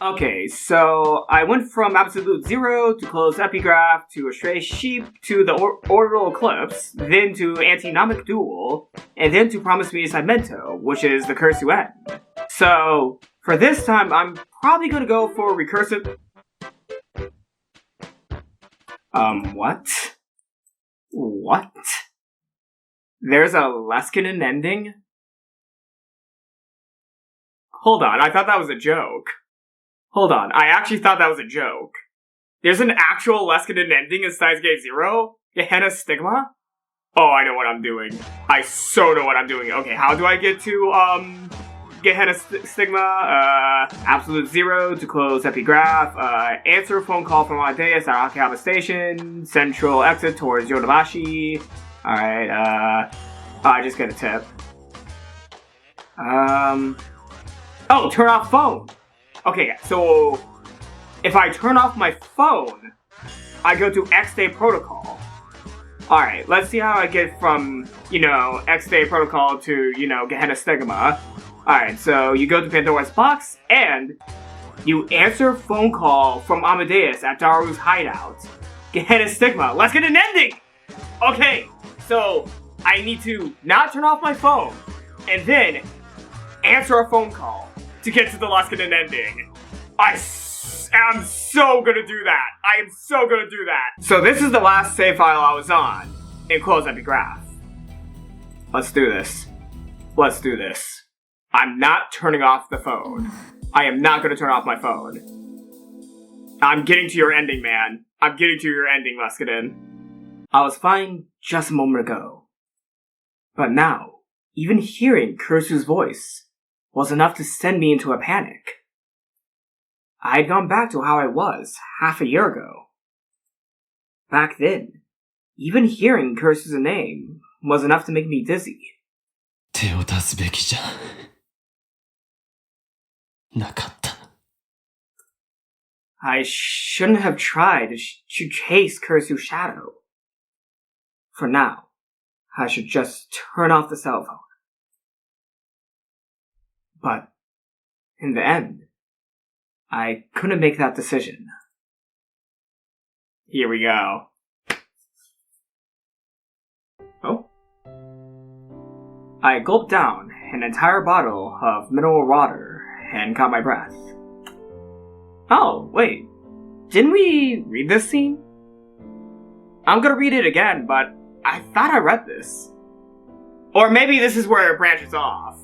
Okay, so I went from absolute zero to closed epigraph to a stray sheep to the orbital eclipse, then to antinomic duel, and then to promise me Cimento, which is the Kurisu end. So, for this time, I'm probably gonna go for recursive... what? What? There's a Leskinen ending? Hold on, I thought that was a joke. Hold on, I actually thought that was a joke. There's an actual Leskinen ending in Steins Gate 0? Gehenna Stigma? Oh, I know what I'm doing. I so know what I'm doing. Okay, how do I get to, Gehenna Stigma? Absolute zero to close epigraph. Answer a phone call from Amadeus at Akiyama Station. Central exit towards Yodobashi. Alright, I just get a tip. Oh, turn off phone! Okay, so if I turn off my phone, I go to X-Day Protocol. Alright, let's see how I get from, X-Day Protocol to, Gehenna Stigma. Alright, so you go to Pandora's Box, and you answer a phone call from Amadeus at Daru's hideout. Gehenna Stigma, let's get an ending! Okay, so I need to not turn off my phone, and then answer a phone call to get to the Leskinen ending. I am so gonna do that. I am so gonna do that. So this is the last save file I was on in close epigraph. Let's do this. Let's do this. I'm not turning off the phone. I am not gonna turn off my phone. I'm getting to your ending, man. I'm getting to your ending, Leskinen. I was fine just a moment ago. But now, even hearing Kurisu's voice was enough to send me into a panic. I had gone back to how I was half a year ago. Back then, even hearing Kurisu's name was enough to make me dizzy. 手を出すべきじゃなかった。 I shouldn't have tried to chase Kurisu's shadow. For now, I should just turn off the cell phone. But, in the end, I couldn't make that decision. Here we go. Oh? I gulped down an entire bottle of mineral water and caught my breath. Oh, wait. Didn't we read this scene? I'm gonna read it again, but I thought I read this. Or maybe this is where it branches off.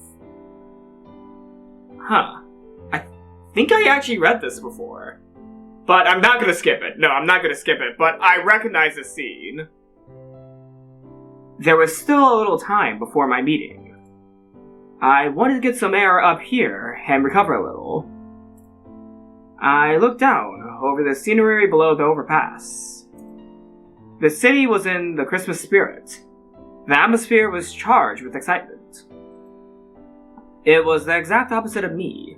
Huh. I think I actually read this before. But I'm not gonna skip it. No, I'm not gonna skip it, but I recognize the scene. There was still a little time before my meeting. I wanted to get some air up here and recover a little. I looked down over the scenery below the overpass. The city was in the Christmas spirit. The atmosphere was charged with excitement. It was the exact opposite of me.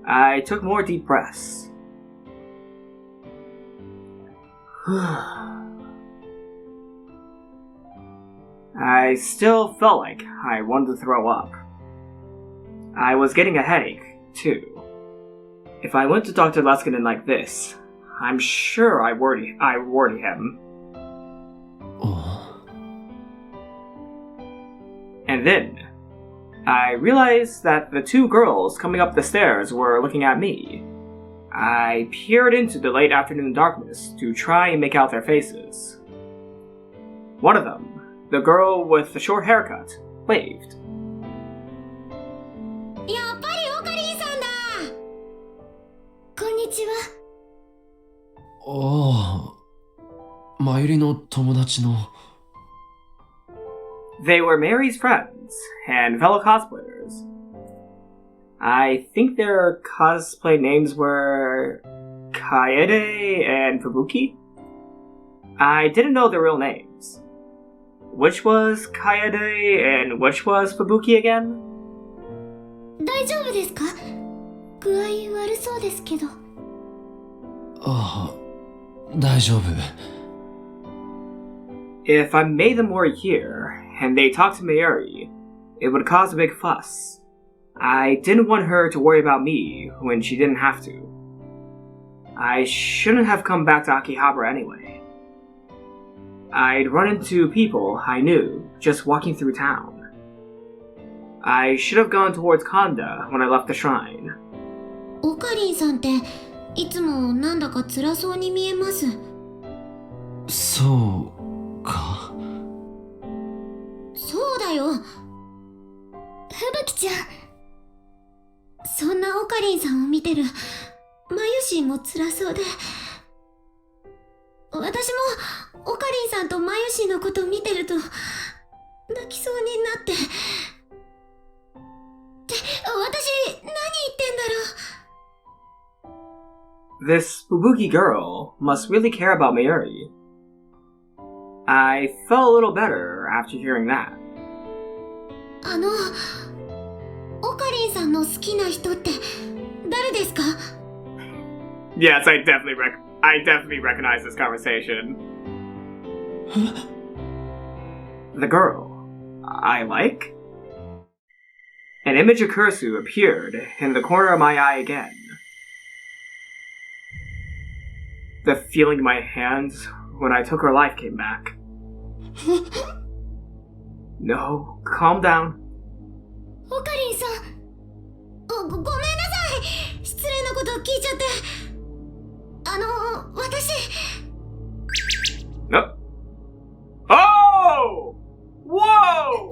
I took more deep breaths. I still felt like I wanted to throw up. I was getting a headache, too. If I went to Dr. Leskinen like this, I'm sure I worry him. Oh. And then, I realized that the two girls coming up the stairs were looking at me. I peered into the late afternoon darkness to try and make out their faces. One of them, the girl with the short haircut, waved. やっぱりオカリンさんだ。こんにちは。ああ、マユリの友達の。They were Mary's friends and fellow cosplayers. I think their cosplay names were Kaede and Fubuki? I didn't know their real names. Which was Kaede and which was Fubuki again? 大丈夫ですか？具合悪そうですけど。ああ、大丈夫。If I made them work here, and they talked to Mayuri, it would cause a big fuss. I didn't want her to worry about me when she didn't have to. I shouldn't have come back to Akihabara anyway. I'd run into people I knew just walking through town. I should have gone towards Kanda when I left the shrine. オカリンさんっていつもなんだか辛そうに見えます。そうか。そうだよ。ふぶきちゃん。そんなオカリンさんを見てるマユシンも辛そうで。私もオカリンさんとマユシンのこと見てると泣きそうになって。って私何言ってんだろう。This Fubuki girl must really care about Mayuri. I felt a little better after hearing that. オカリンさんの好きな人って誰ですか？ Yes, I definitely recognize this conversation. The girl I like? An image of Kurisu appeared in the corner of my eye again. The feeling in my hands when I took her life came back. No, calm down. オカリンさん、ごめんなさい。失礼なこと聞いちゃって。私。No. Oh! Whoa!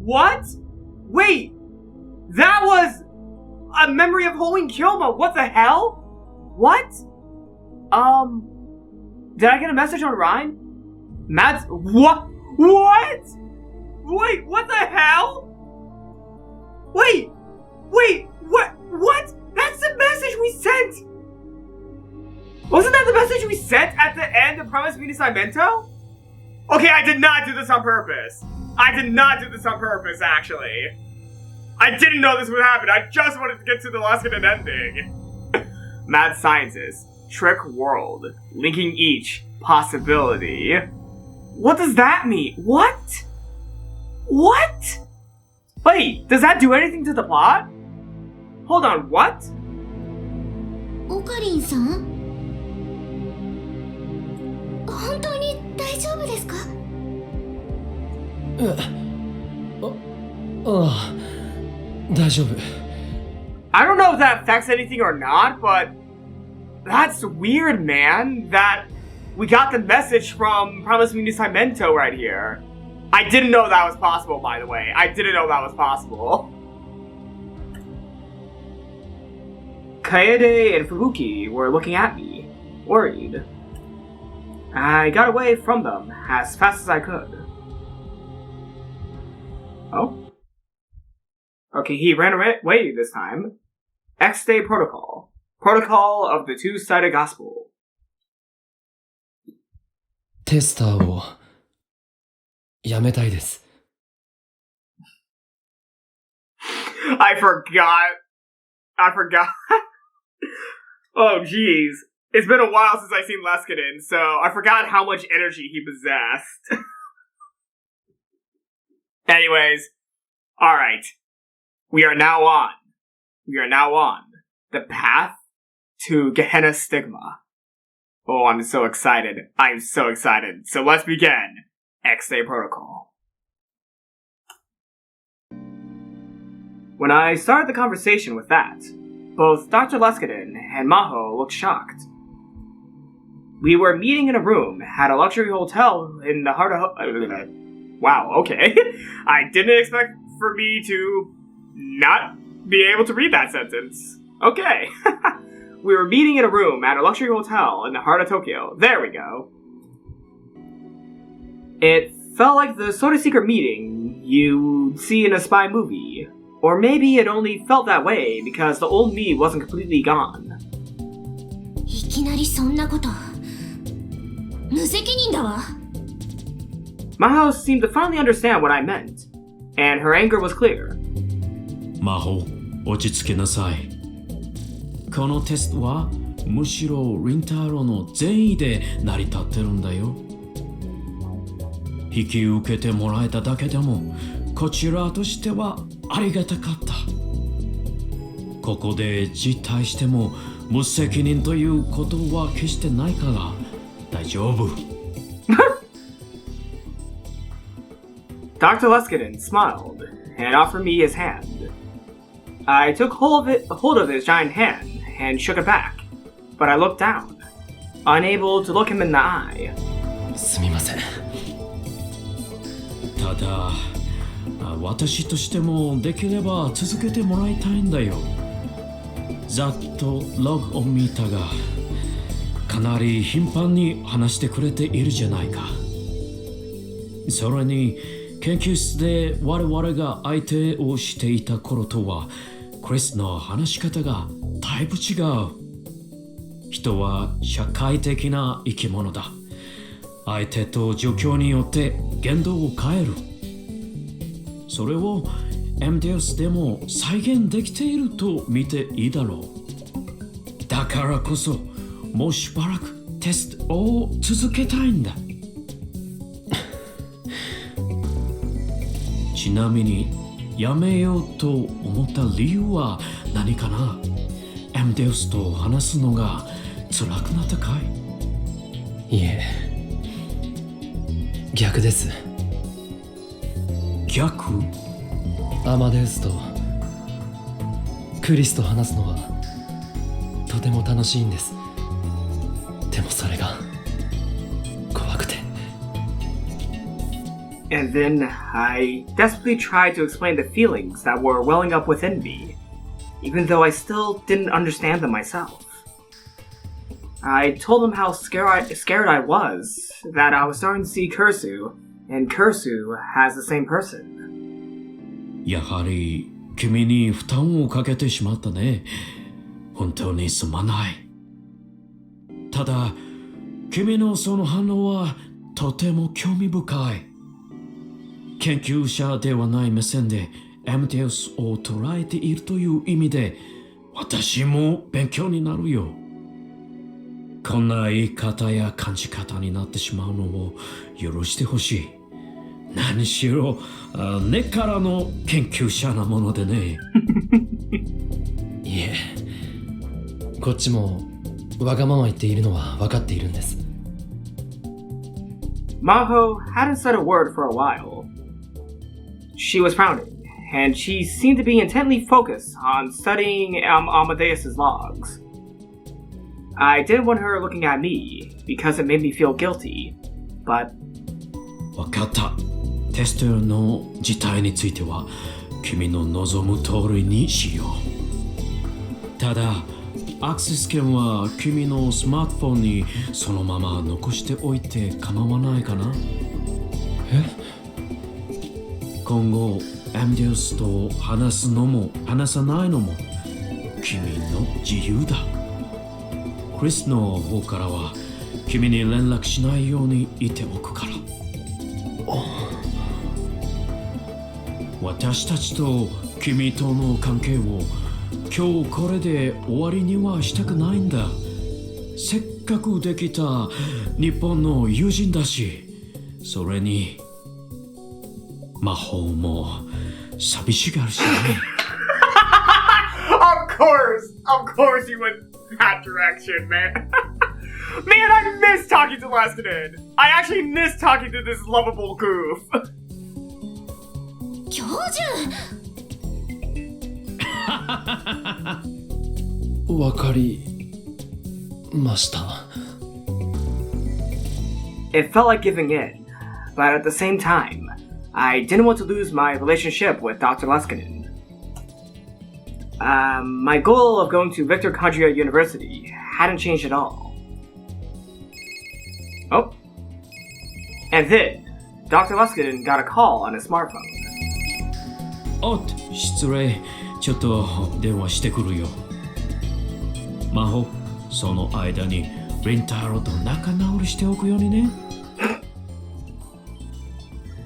What? Wait! That was a memory of holding Kyoma. What the hell? What? Did I get a message on Rhyme? Matt's what? What? Wait, what the hell? Wait, what? That's the message we sent! Wasn't that the message we sent at the end of Promise Me Cimento? Okay, I did not do this on purpose. Actually. I didn't know this would happen. I just wanted to get to the Leskinen ending. Mad Scientist. Trick World. Linking each possibility. What does that mean? What? Wait, does that do anything to the plot? Hold on, what? オカリンさん？本当に大丈夫ですか？大丈夫。I don't know if that affects anything or not, but that's weird, man. That we got the message from Promise Me Cimento right here. I didn't know that was possible, by the way. I didn't know that was possible. Kaede and Fubuki were looking at me, worried. I got away from them as fast as I could. Oh? Okay, he ran away this time. X-Day Protocol. Protocol of the Two-Sided Gospel. テスターをやめたいです。I forgot. Oh, jeez. It's been a while since I've seen Leskinen, so I forgot how much energy he possessed. Anyways, alright. We are now on the path to Gehenna Stigma. Oh, I'm so excited. So let's begin X-Day Protocol. When I started the conversation with that, both Dr. Leskinen and Maho looked shocked. We were meeting in a room at a luxury hotel in the heart of... wow, okay. I didn't expect for me to not be able to read that sentence. Okay. We were meeting in a room at a luxury hotel in the heart of Tokyo. There we go. It felt like the sort of secret meeting you'd see in a spy movie. Or maybe it only felt that way because the old me wasn't completely gone. いきなりそんなこと。無責任だわ。Maho seemed to finally understand what I meant, and her anger was clear. マホ、落ち着けなさい。このテストはむしろリンタロウの善意で成り立ってるんだよ。引き受けてもらえただけでもこちらとしてはありがたかった。ここで辞退しても無責任ということは決してないから大丈夫。Dr. Leskinen smiled and offered me his hand. I took hold of his giant hand and shook it back, but I looked down, unable to look him in the eye. すみません。ただ私としてもできれば続けてもらいたいんだよ。ざっとログを見たがかなり頻繁に話してくれているじゃないか。それに研究室で我々が相手をしていた頃とはクリスの話し方がだいぶ違う。人は社会的な生き物だ。相手と状況によって言動を変える。それをアマデウスでも再現できていると見ていいだろう。だからこそもうしばらくテストを続けたいんだ。ちなみにやめようと思った理由は何かな。アマデウスと話すのが辛くなったかい？いえ、逆です。逆？アマデウスとクリスと話すのはとても楽しいんです。でもそれが怖くて。And then I desperately tried to explain the feelings that were welling up within me, even though I still didn't understand them myself. I told him how scared I was, that I was starting to see Kurisu, and Kurisu has the same person. やはり君に負担をかけてしまったね。本当にすまない。ただ君のその反応はとても興味深い。研究者ではない目線でアマデウスを捉えているという意味で私も勉強になるよ。こんな言い方や感じ方になってしまうのを許してほしい。何しろ根からの研究者なものでね。いえ、こっちもわがまま言っているのは分かっているんです。Maho hadn't said a word for a while. She was frowning, and she seemed to be intently focused on studying Amadeus's logs. I didn't want her looking at me, because it made me feel guilty, but... わかった。テストの事態については君の望む通りにしよう。ただアクセス権は君のスマートフォンにそのまま残しておいて構わないかな。今後アマデウスと話すのも話さないのも君の自由だ。クリスの方からは君に連絡しないように言っておくから。私たちと君との関係を今日これで終わりにはしたくないんだ。せっかくできた日本の友人だし、それに魔法も寂しがるしね。Of course you went that direction, man. Man, I miss talking to Leskinen. I actually miss talking to this lovable goof. 教授、わかりました。It felt like giving in, but at the same time, I didn't want to lose my relationship with Dr. Leskinen. My goal of going to Victor Kandria University hadn't changed at all. Oh. And then, Dr. Leskinen got a call on his smartphone. おっ、失礼。ちょっと電話してくるよ。魔法、その間にリンタロウと仲直りしておくようにね。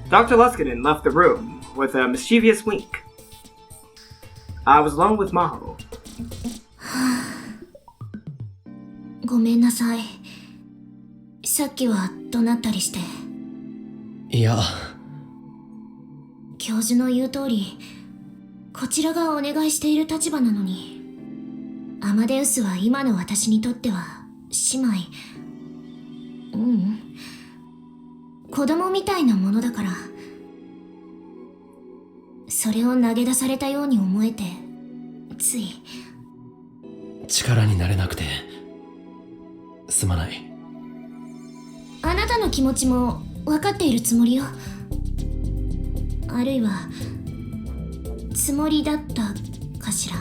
Dr. Leskinen left the room with a mischievous wink. I was alone with Maho. ごめんなさい。さっきは怒鳴ったりして。いや、教授の言う通り、こちらがお願いしている立場なのに。アマデウスは今の私にとっては姉妹、子供みたいなものだから。それを投げ出されたように思えて、つい。力になれなくてすまない。あなたの気持ちも分かっているつもりよ。あるいはつもりだったかしら。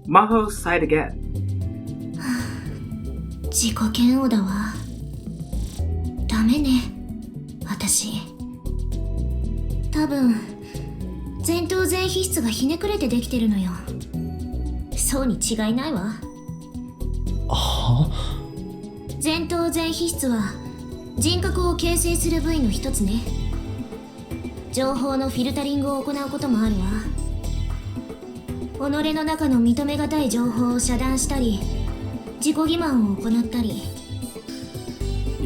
Maho sighed again. 自己嫌悪だわ。ダメね、私。多分前頭前皮質がひねくれてできてるのよ。そうに違いないわ。は？前頭前皮質は人格を形成する部位の一つね。情報のフィルタリングを行うこともあるわ。己の中の認めがたい情報を遮断したり、自己欺瞞を行ったり。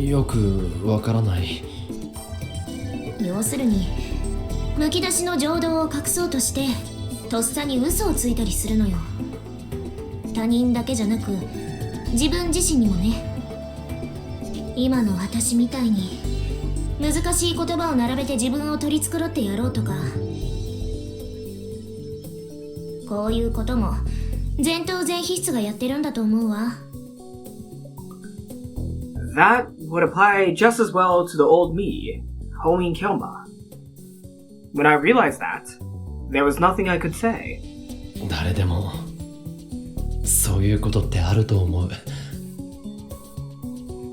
よくわからない。要するにむき出しの情動を隠そうとしてとっさに嘘をついたりするのよ。他人だけじゃなく自分自身にもね。今の私みたいに難しい言葉を並べて自分を取り繕ってやろうとか、こういうことも前頭前皮質がやってるんだと思うわ。That would apply just as well to the old me, Hoin Kilma. When I realized that, there was nothing I could say. 誰でもそういうことってあると思う。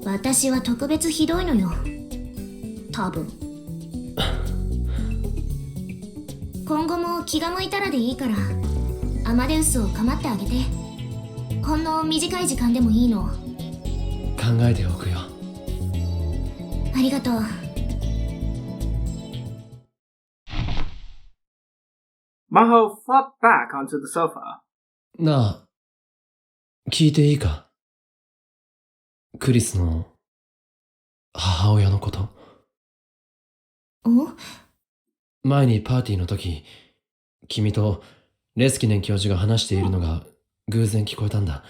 私は特別ひどいのよ、多分。今後も気が向いたらでいいからアマデウスを構ってあげて。ほんの短い時間でもいいの。考えておくよ。ありがとう。Maho flopped back onto the sofa. なあ、聞いていいか？クリスの母親のこと。お？前にパーティーの時、君とレスキネン教授が話しているのが偶然聞こえたんだ。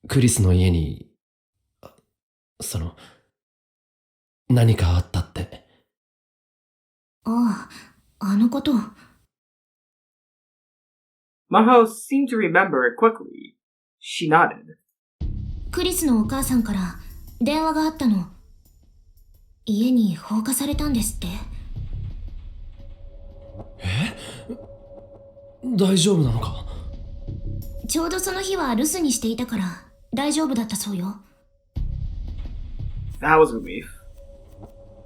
クリスの家に、何かあったって。ああ、あのこと。Maho seemed to remember it quickly. She nodded. クリスのお母さんから電話があったの。家に放火されたんですって。大丈夫なのか？ちょうどその日は留守にしていたから大丈夫だったそうよ。That was a relief.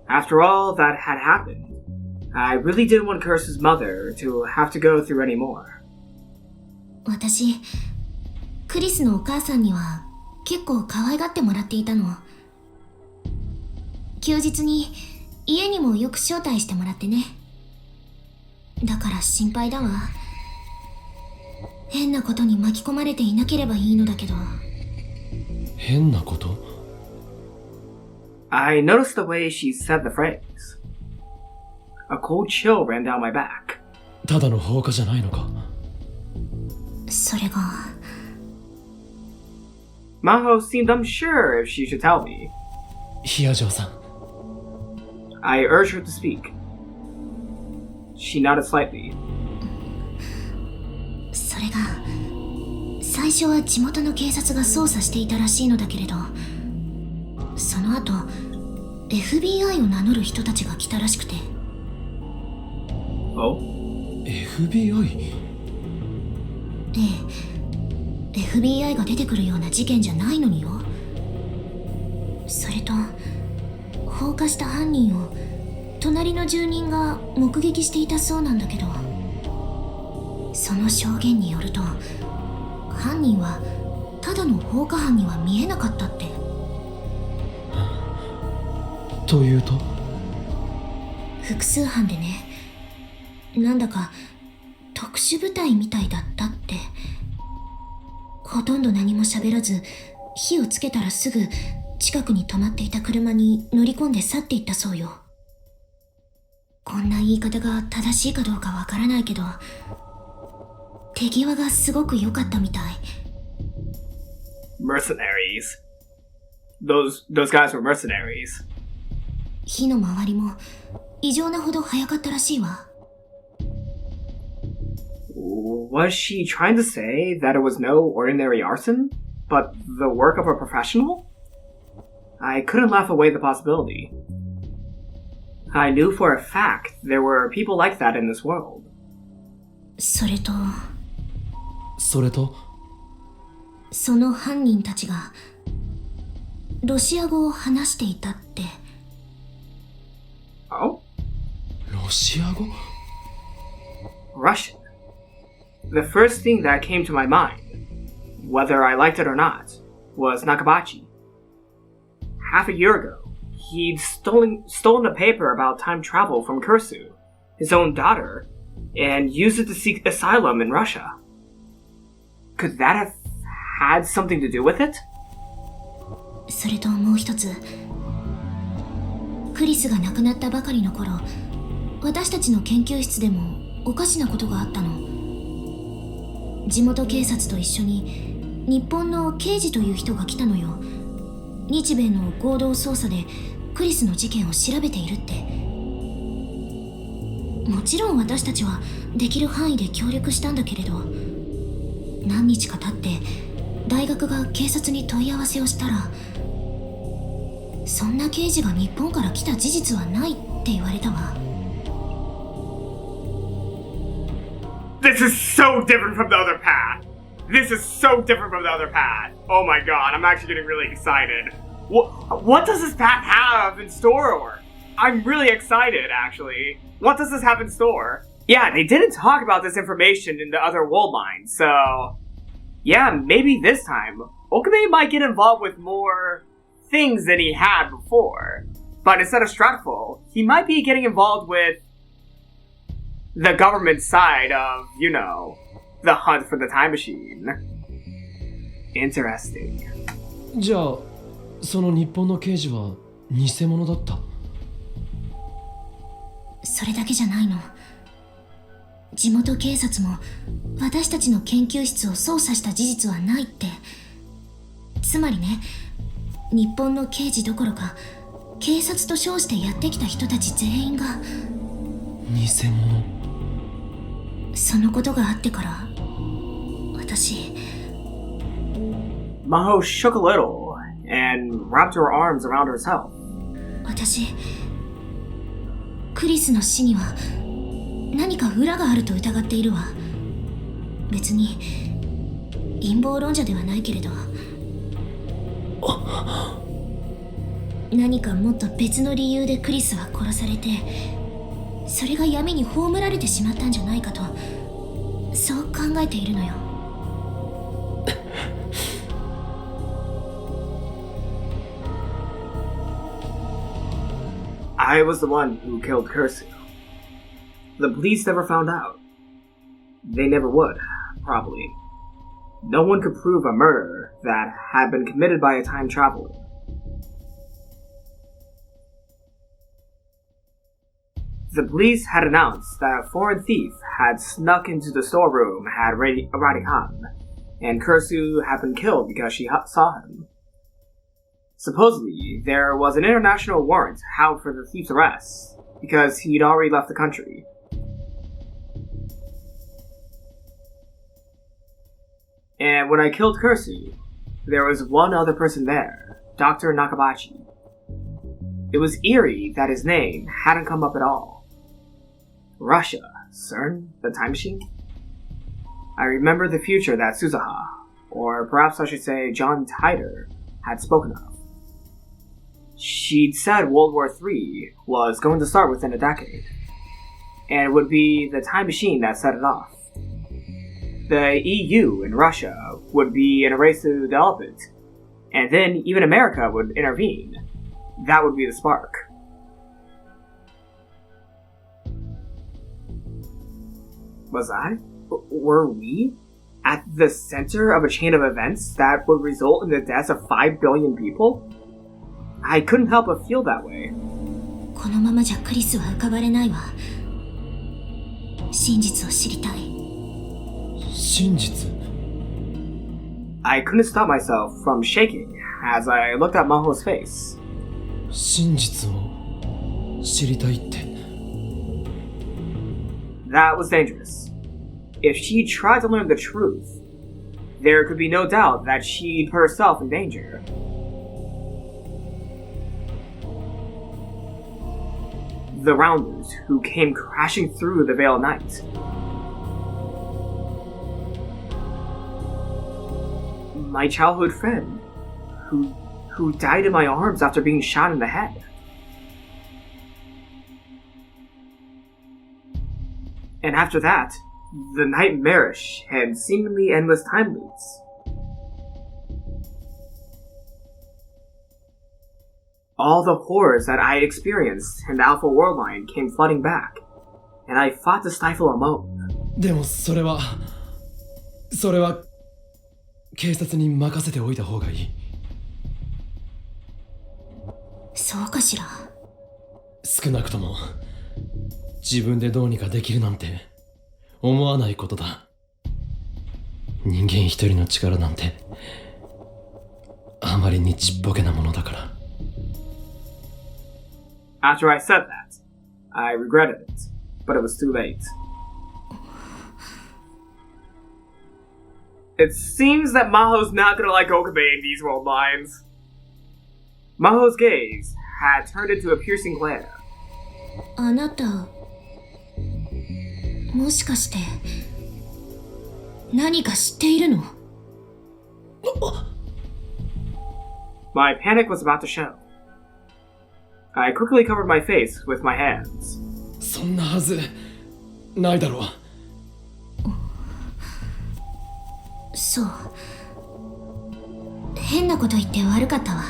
After all that had happened, I really didn't want Kurisu's mother to have to go through any more. 私、クリスのお母さんには結構可愛がってもらっていたの。休日に家にもよく招待してもらってね。だから心配だわ。変なことに巻き込まれていなければいいのだけど。変なこと？ I noticed the way she said the phrase. A cold chill ran down my back. ただの放火じゃないのか？それが。Maho seemed unsure if she should tell me. ヒアジョーさん。I urged her to speak. She nodded slightly. それが最初は地元の警察が捜査していたらしいのだけれど、その後 FBI を名乗る人たちが来たらしくて。Oh? FBI？ ええ、FBI が出てくるような事件じゃないのによ。それと放火した犯人を隣の住人が目撃していたそうなんだけど、その証言によると犯人はただの放火犯には見えなかったって。というと？複数犯でね、なんだか特殊部隊みたいだったって。ほとんど何も喋らず火をつけたらすぐ近くに止まっていた車に乗り込んで去っていったそうよ。ここんな言い方が正しいかどうかわからないけど、手際がすごく良かったみたい。Mercenaries. Those guys were mercenaries. 火の周りも異常なほど早かったらしいわ。Was she trying to say that it was no ordinary arson, but the work of a professional? I couldn't laugh away the possibility. I knew for a fact there were people like that in this world. それとその犯人たちがロシア語を話していたって。Oh? ロシア語 Russian. The first thing that came to my mind, whether I liked it or not, was Nakabachi. Half a year ago, he'd stolen a paper about time travel from Kurisu, his own daughter, and used it to seek asylum in Russia. Could that have had something to do with it? それともう一つ、クリスが亡くなったばかりの頃、私たちの研究室でもおかしなことがあったの。地元警察と一緒に日本の刑事という人が来たのよ。日米の合同捜査でクリスの事件を調べているって。もちろん私たちはできる範囲で協力したんだけれど、何日か経って大学が警察に問い合わせをしたら、そんな刑事が日本から来た事実はないって言われたわ。This is so different from the other path. This is so different from the other path. Oh my god, I'm actually getting really excited. What does this path have in store? I'm really excited, actually. What does this have in store? Yeah, they didn't talk about this information in the other world lines, so... Yeah, maybe this time, Okabe might get involved with more things than he had before. But instead of Stratful, he might be getting involved with the government side of, you know, the hunt for the time machine. Interesting. じゃあその日本の刑事は偽物だった？それだけじゃないの。地元警察も私たちの研究室を捜査した事実はないって。つまりね、日本の刑事どころか警察と称してやってきた人たち全員が偽物。そのことがあってから私。 Maho shook a little and wrapped her arms around herself. 私、クリスの死には何か裏があると疑っているわ。別に陰謀論者ではないけれど、何かもっと別の理由でクリスは殺されて、それが闇に葬られてしまったんじゃないかと、そう考えているのよ。I was the one who killed Kurisu. The police never found out. They never would, probably. No one could prove a murder that had been committed by a time traveler. The police had announced that a foreign thief had snuck into the storeroom at Radikan, and Kurisu had been killed because she saw him. Supposedly, there was an international warrant out for the thief's arrest, because he'd already left the country. And when I killed Kurisu, there was one other person there, Dr. Nakabachi. It was eerie that his name hadn't come up at all. Russia, CERN, the time machine? I remember the future that Suzuha, or perhaps I should say John Titor, had spoken of. She'd said World War III was going to start within a decade, and it would be the time machine that set it off. The EU and Russia would be in a race to develop it, and then even America would intervene. That would be the spark. Was I? Were we? At the center of a chain of events that would result in the deaths of 5 billion people? I couldn't help but feel that way. このままじゃクリスは浮かばれないわ。真実を知りたい。真実？ I couldn't stop myself from shaking as I looked at Maho's face. 真実を知りたいって。 That was dangerous. If she tried to learn the truth, there could be no doubt that she'd put herself in danger. The Rounders, who came crashing through the Veil of Night. My childhood friend, who died in my arms after being shot in the head. And after that, the nightmarish and seemingly endless time loops. All the horrors that I had experienced in the Alpha Worldline came flooding back, and I fought to stifle a moan. でもそれは警察に任せておいた方がいい。そうかしら。少なくとも自分でどうにかできるなんて思わないことだ。人間一人の力なんてあまりにちっぽけなものだから。After I said that, I regretted it, but it was too late. It seems that Maho's not gonna like Okabe in these world lines. Maho's gaze had turned into a piercing glare. あなた、もしかして何か知っているの？ My panic was about to show. I quickly covered my face with my hands. そんなはずないだろう。そう。変なこと言って悪かったわ。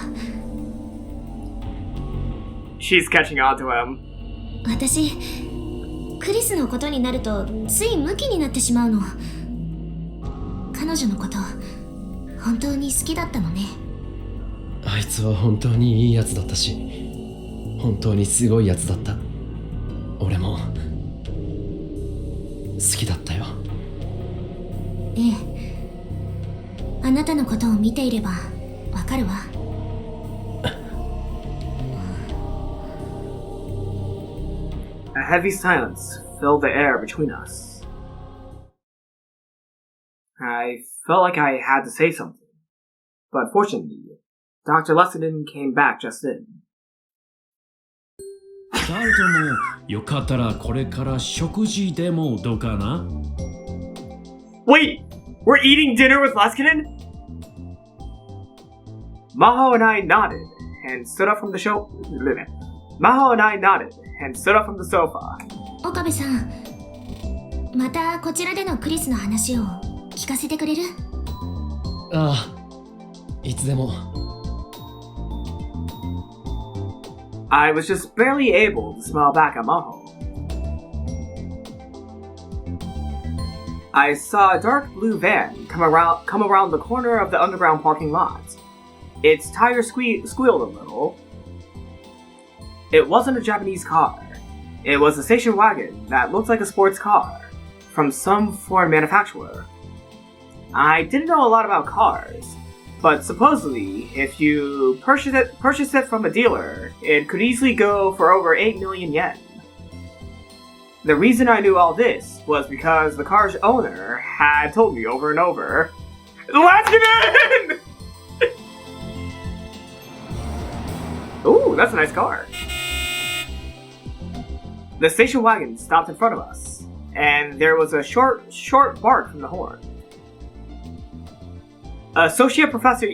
She's catching on to him. 私、クリスのことになるとついムキになってしまうの。彼女のこと本当に好きだったのね。あいつは本当にいいやつだったし、本当にすごいやつだった。俺も好きだったよ。ええ。あなたのことを見ていればわかるわ。A heavy silence filled the air between us. I felt like I had to say something, but fortunately, Dr. Leskinen came back just then. ダルトもよかったらこれから食事でもどうかな？ Wait! We're eating dinner with Leskinen? Maho and I nodded and stood up from the show. Maho and I nodded and stood up from the sofa. 岡部さん、またこちらでのクリスの話を聞かせてくれる？ああ、いつでも。I was just barely able to smile back at Maho. I saw a dark blue van come around the corner of the underground parking lot. Its tire squealed a little. It wasn't a Japanese car. It was a station wagon that looked like a sports car from some foreign manufacturer. I didn't know a lot about cars, but supposedly, if you purchase it from a dealer, it could easily go for over 8 million yen. The reason I knew all this was because the car's owner had told me over and over, Leskinen! Ooh, that's a nice car. The station wagon stopped in front of us, and there was a short bark from the horn. Associate Professor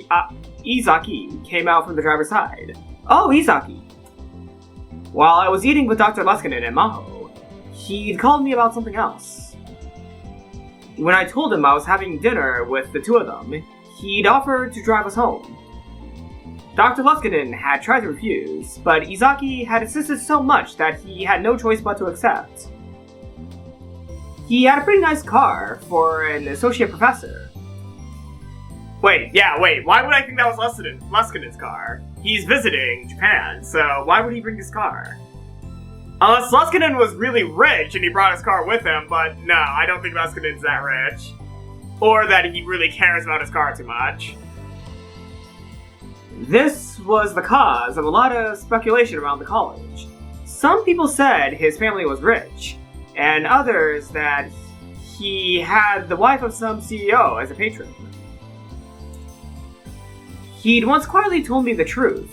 Izaki came out from the driver's side. Oh, Izaki! While I was eating with Dr. Leskinen and Maho, he'd called me about something else. When I told him I was having dinner with the two of them, he'd offered to drive us home. Dr. Leskinen had tried to refuse, but Izaki had insisted so much that he had no choice but to accept. He had a pretty nice car for an associate professor. Wait, why would I think that was Leskinen's car? He's visiting Japan, so why would he bring his car? Unless Leskinen was really rich and he brought his car with him, but no, I don't think Leskinen's that rich. Or that he really cares about his car too much. This was the cause of a lot of speculation around the college. Some people said his family was rich, and others that he had the wife of some CEO as a patron. He'd once quietly told me the truth,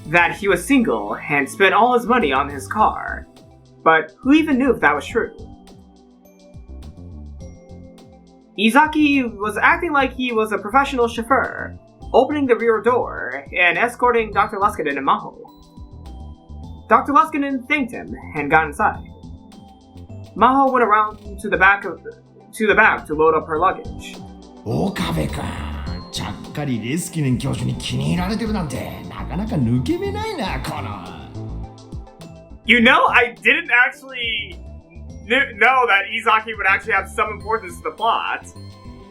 that he was single and spent all his money on his car. But who even knew if that was true? Izaki was acting like he was a professional chauffeur, opening the rear door and escorting Dr. Leskinen and Maho. Dr. Leskinen thanked him and got inside. Maho went around to the back to load up her luggage. 岡部君、ちゃっかりレスキネン教授に気に入られてるなんてなかなか抜け目ないな、この。You know, I didn't actually know that Izaki would actually have some importance to the plot.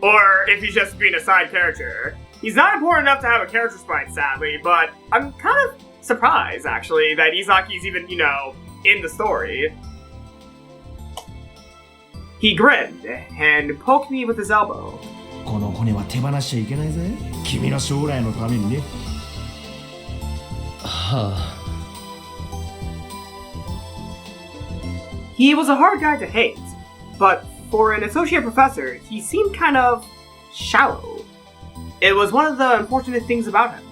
Or if he's just being a side character. He's not important enough to have a character spine, sadly, but I'm kind of surprised, actually, that Izaki's even, in the story. He grinned and poked me with his elbow. この子には手放しちゃいけないぜ。君の将来のためにね。はあ。He was a hard guy to hate, but for an associate professor, he seemed kind of shallow. It was one of the unfortunate things about him.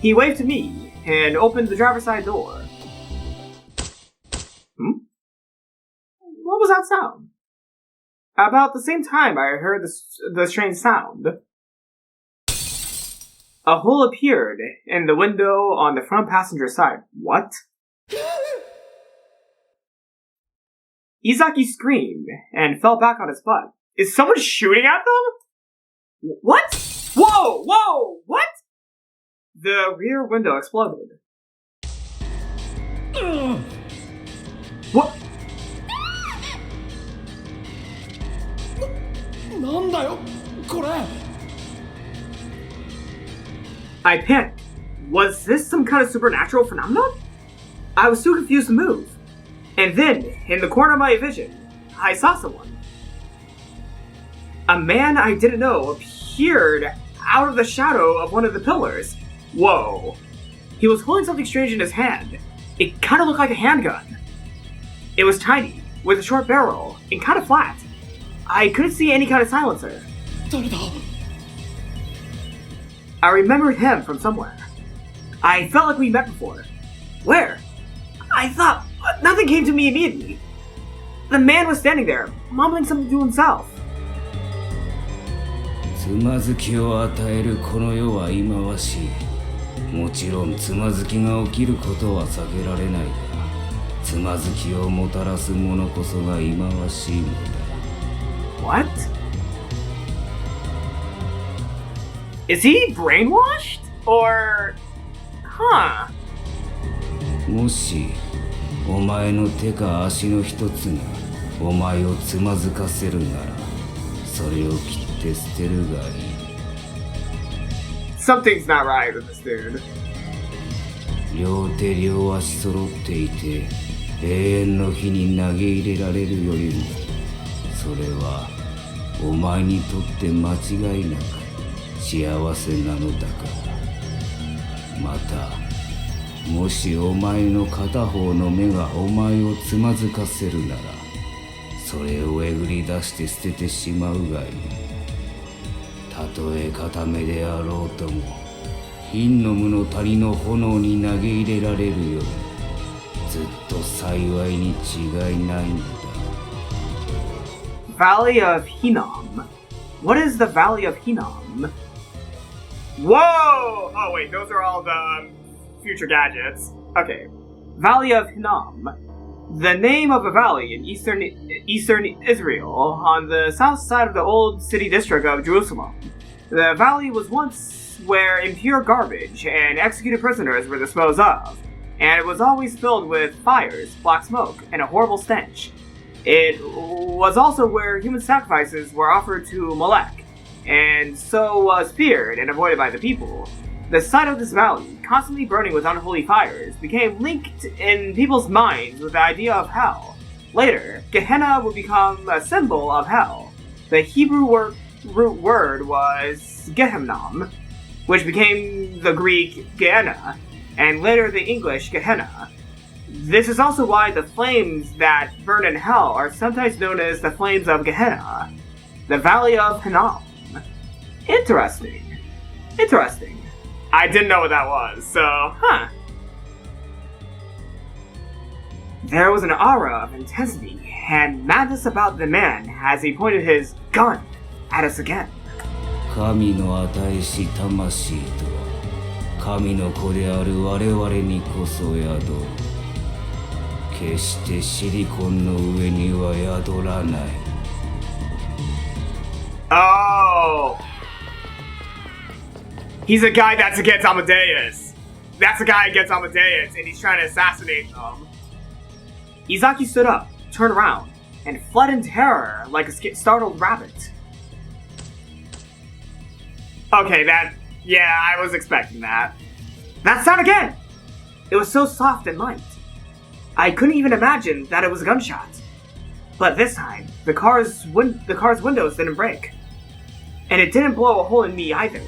He waved to me and opened the driver's side door. What was that sound? About the same time I heard the strange sound. A hole appeared in the window on the front passenger side. What? Izaki screamed and fell back on his butt. Is someone shooting at them? What? Whoa! What? The rear window exploded. What? なんだよ、これ。I panicked. Was this some kind of supernatural phenomenon? I was too confused to move. And then, in the corner of my vision, I saw someone. A man I didn't know appeared out of the shadow of one of the pillars. Whoa. He was holding something strange in his hand. It kind of looked like a handgun. It was tiny, with a short barrel, and kind of flat. I couldn't see any kind of silencer. 誰だ？ I remembered him from somewhere. I felt like we met before. Where? I thought nothing came to me immediately. The man was standing there, mumbling something to himself. つまずきを与えるこの世は忌まわしい。もちろんつまずきが起きることは避けられないが、つまずきをもたらすものこそが忌まわしいのだ。What? Is he brainwashed? Or... Huh. もしお前の手か足の一つがお前をつまずかせるなら、それを切って捨てるがいい。 Something's not right with this dude. 両手両足揃っていて永遠の火に投げ入れられるよりも、それはお前にとって間違いなく幸せなのだから。またもしお前の片方の目がお前をつまずかせるなら、それをえぐり出して捨ててしまうがいい。たとえ片目であろうとも、貧の無の谷の炎に投げ入れられるよりずっと幸いに違いないのだ。 Valley of Hinnom. What is the Valley of Hinnom? Whoa! Oh wait, those are all the future gadgets. Okay. Valley of Hinnom. The name of a valley in eastern Israel, on the south side of the old city district of Jerusalem. The valley was once where impure garbage and executed prisoners were disposed of, and it was always filled with fires, black smoke, and a horrible stench. It was also where human sacrifices were offered to Molech, and so was feared and avoided by the people. The sight of this valley, constantly burning with unholy fires, became linked in people's minds with the idea of hell. Later, Gehenna would become a symbol of hell. The Hebrew root word was Gehenna, which became the Greek Gehenna, and later the English Gehenna. This is also why the flames that burn in hell are sometimes known as the flames of Gehenna, the Valley of Hinnom. Interesting. I didn't know what that was, so, There was an aura of intensity and madness about the man as he pointed his gun at us again. 神の与えし魂とは神の子である我々にこそ宿る。決してシリコンの上には宿らない。Oh! He's a guy that's against Amadeus. That's a guy against Amadeus, and he's trying to assassinate him. Izaki stood up, turned around, and fled in terror like a startled rabbit. Okay, I was expecting that. That sound again! It was so soft and light. I couldn't even imagine that it was a gunshot. But this time, the car's windows didn't break. And it didn't blow a hole in me either.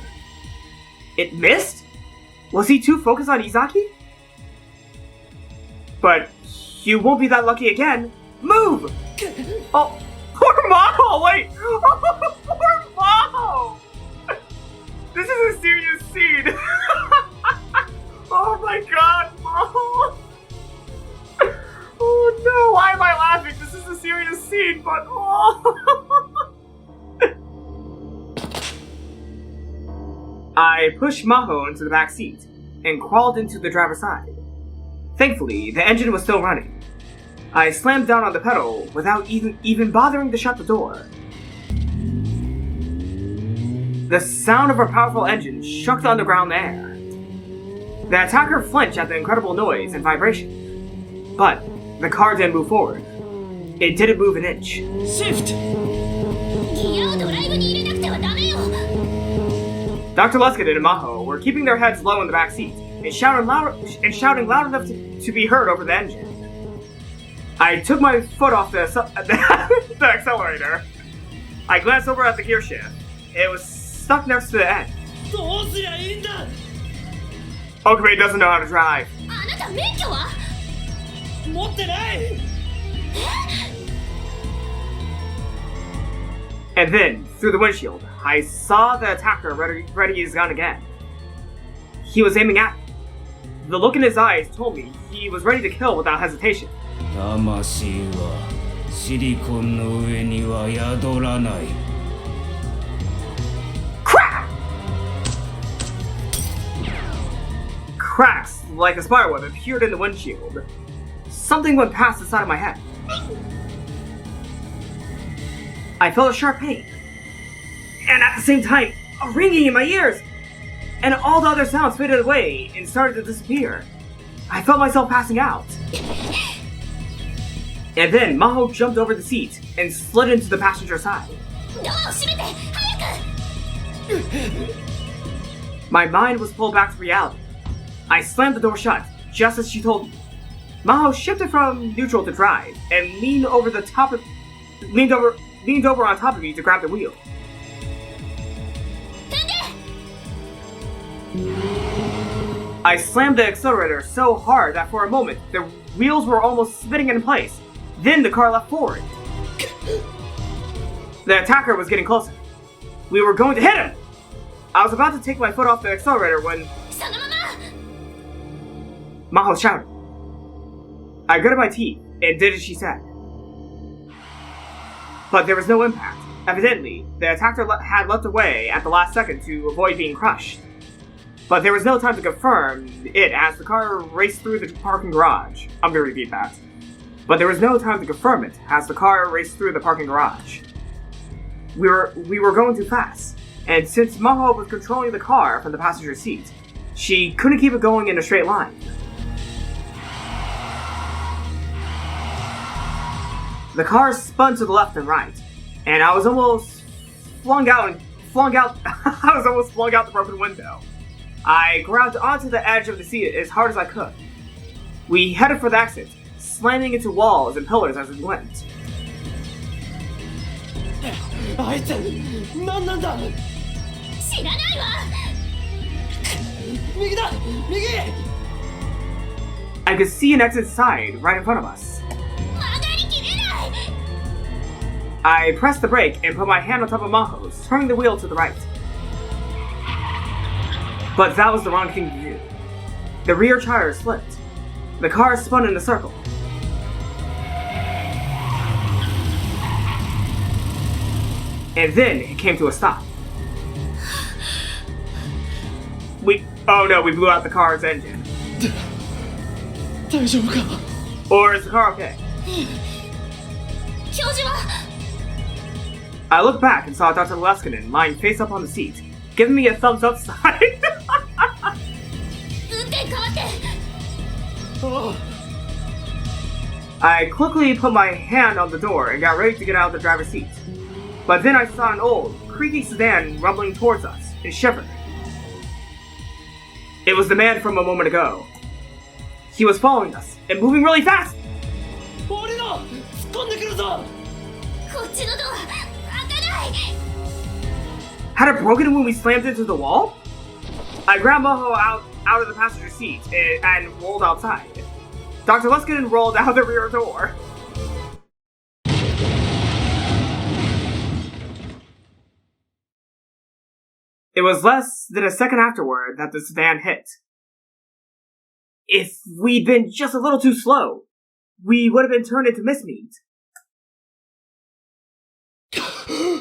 It missed? Was he too focused on Izaki? But you won't be that lucky again. Move! Oh, poor Maho! Wait! Oh, poor Maho! This is a serious scene. Oh my god, Maho! Oh no, why am I laughing? This is a serious scene, but I pushed Maho into the back seat and crawled into the driver's side. Thankfully, the engine was still running. I slammed down on the pedal without even bothering to shut the door. The sound of our powerful engine shook the underground air. The attacker flinched at the incredible noise and vibration, but the car didn't move forward. It didn't move an inch. Shift! Dr. Leskinen and Maho were keeping their heads low in the back seat and shouting loud enough to be heard over the engine. I took my foot off the accelerator. I glanced over at the gear shift. It was stuck next to the end. Okabe doesn't know how to drive. And then, through the windshield, I saw the attacker ready his gun again. He was aiming at me. The look in his eyes told me he was ready to kill without hesitation. 魂はシリコンの上には宿らない。 Crack! Cracks like a spiderweb appeared in the windshield. Something went past the side of my head. I felt a sharp pain. And at the same time, a ringing in my ears. And all the other sounds faded away and started to disappear. I felt myself passing out. And then Maho jumped over the seat and slid into the passenger side. My mind was pulled back to reality. I slammed the door shut, just as she told me. Maho shifted from neutral to drive and leaned over on top of me to grab the wheel. I slammed the accelerator so hard that for a moment, the wheels were almost spinning in place. Then the car leapt forward. The attacker was getting closer. We were going to hit him! I was about to take my foot off the accelerator when Maho shouted. I gritted my teeth and did as she said. But there was no impact. Evidently, the attacker had leapt away at the last second to avoid being crushed. But there was no time to confirm it as the car raced through the parking garage. I'm going to repeat that. But there was no time to confirm it as the car raced through the parking garage. We were going too fast, and since Maho was controlling the car from the passenger seat, she couldn't keep it going in a straight line. The car spun to the left and right, and I was almost flung out the broken window. I grabbed onto the edge of the seat as hard as I could. We headed for the exit, slamming into walls and pillars as we went. あいつ何なんだ。知らないわ。右だ右。 I could see an exit sign right in front of us. 曲がりきれない。 I pressed the brake and put my hand on top of Maho's, turning the wheel to the right. But that was the wrong thing to do. The rear tire slipped. The car spun in a circle. And then it came to a stop. Oh no, we blew out the car's engine. 大丈夫か。 Or is the car okay? 教授は I looked back and saw Dr. Leskinen lying face up on the seat, giving me a thumbs up sign. 運転変わって。 I quickly put my hand on the door and got ready to get out of the driver's seat. But then I saw an old, creaky sedan rumbling towards us and shivered. It was the man from a moment ago. He was following us and moving really fast. 俺の突っ込んでくるぞ。こっちのドア開かない。 Had it broken when we slammed into the wall? I grabbed Moho out of the passenger seat and rolled outside. Dr. Leskinen rolled out the rear door. It was less than a second afterward that the sedan hit. If we'd been just a little too slow, we would have been turned into mincemeat.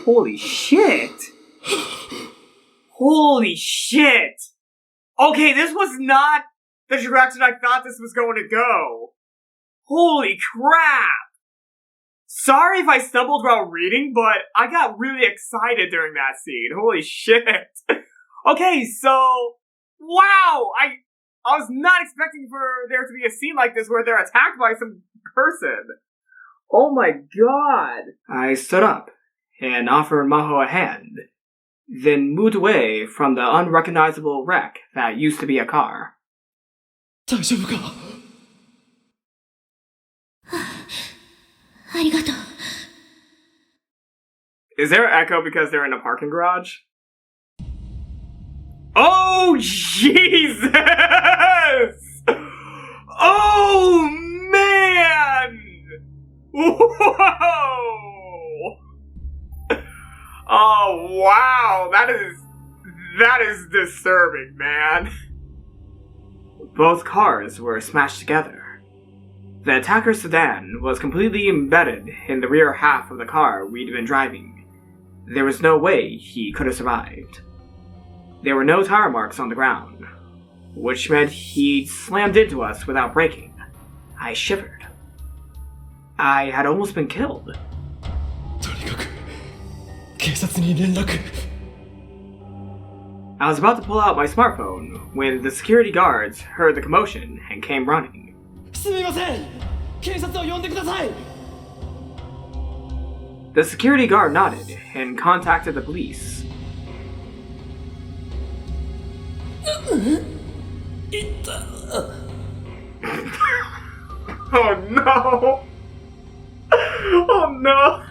Holy shit! Holy shit! Okay, this was not the direction I thought this was going to go. Holy crap! Sorry if I stumbled while reading, but I got really excited during that scene. Holy shit. Okay, so, wow! I was not expecting for there to be a scene like this where they're attacked by some person. Oh my god. I stood up and offered Maho a hand, then moved away from the unrecognizable wreck that used to be a car. 大丈夫か。ありがとう。 Is there an echo because they're in a parking garage? Oh, Jesus! Oh, man! Whoa! Oh, wow! That is disturbing, man. Both cars were smashed together. The attacker's sedan was completely embedded in the rear half of the car we'd been driving. There was no way he could have survived. There were no tire marks on the ground, which meant he'd slammed into us without braking. I shivered. I had almost been killed. とにかく警察に連絡。 I was about to pull out my smartphone when the security guards heard the commotion and came running. すみません。警察を呼んでください。 The security guard nodded and contacted the police. Oh no! Oh no!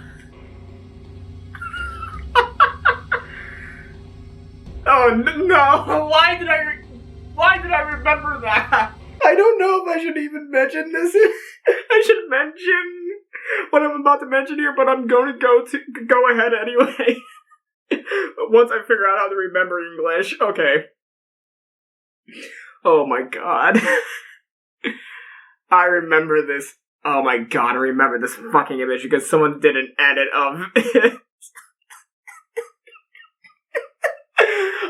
Oh no! Why did I remember that? I don't know if I should even mention this. I should mention what I'm about to mention here, but I'm going to go ahead anyway. Once I figure out how to remember English. Okay. Oh my god. I remember this. Oh my god, I remember this fucking image because someone did an edit of it.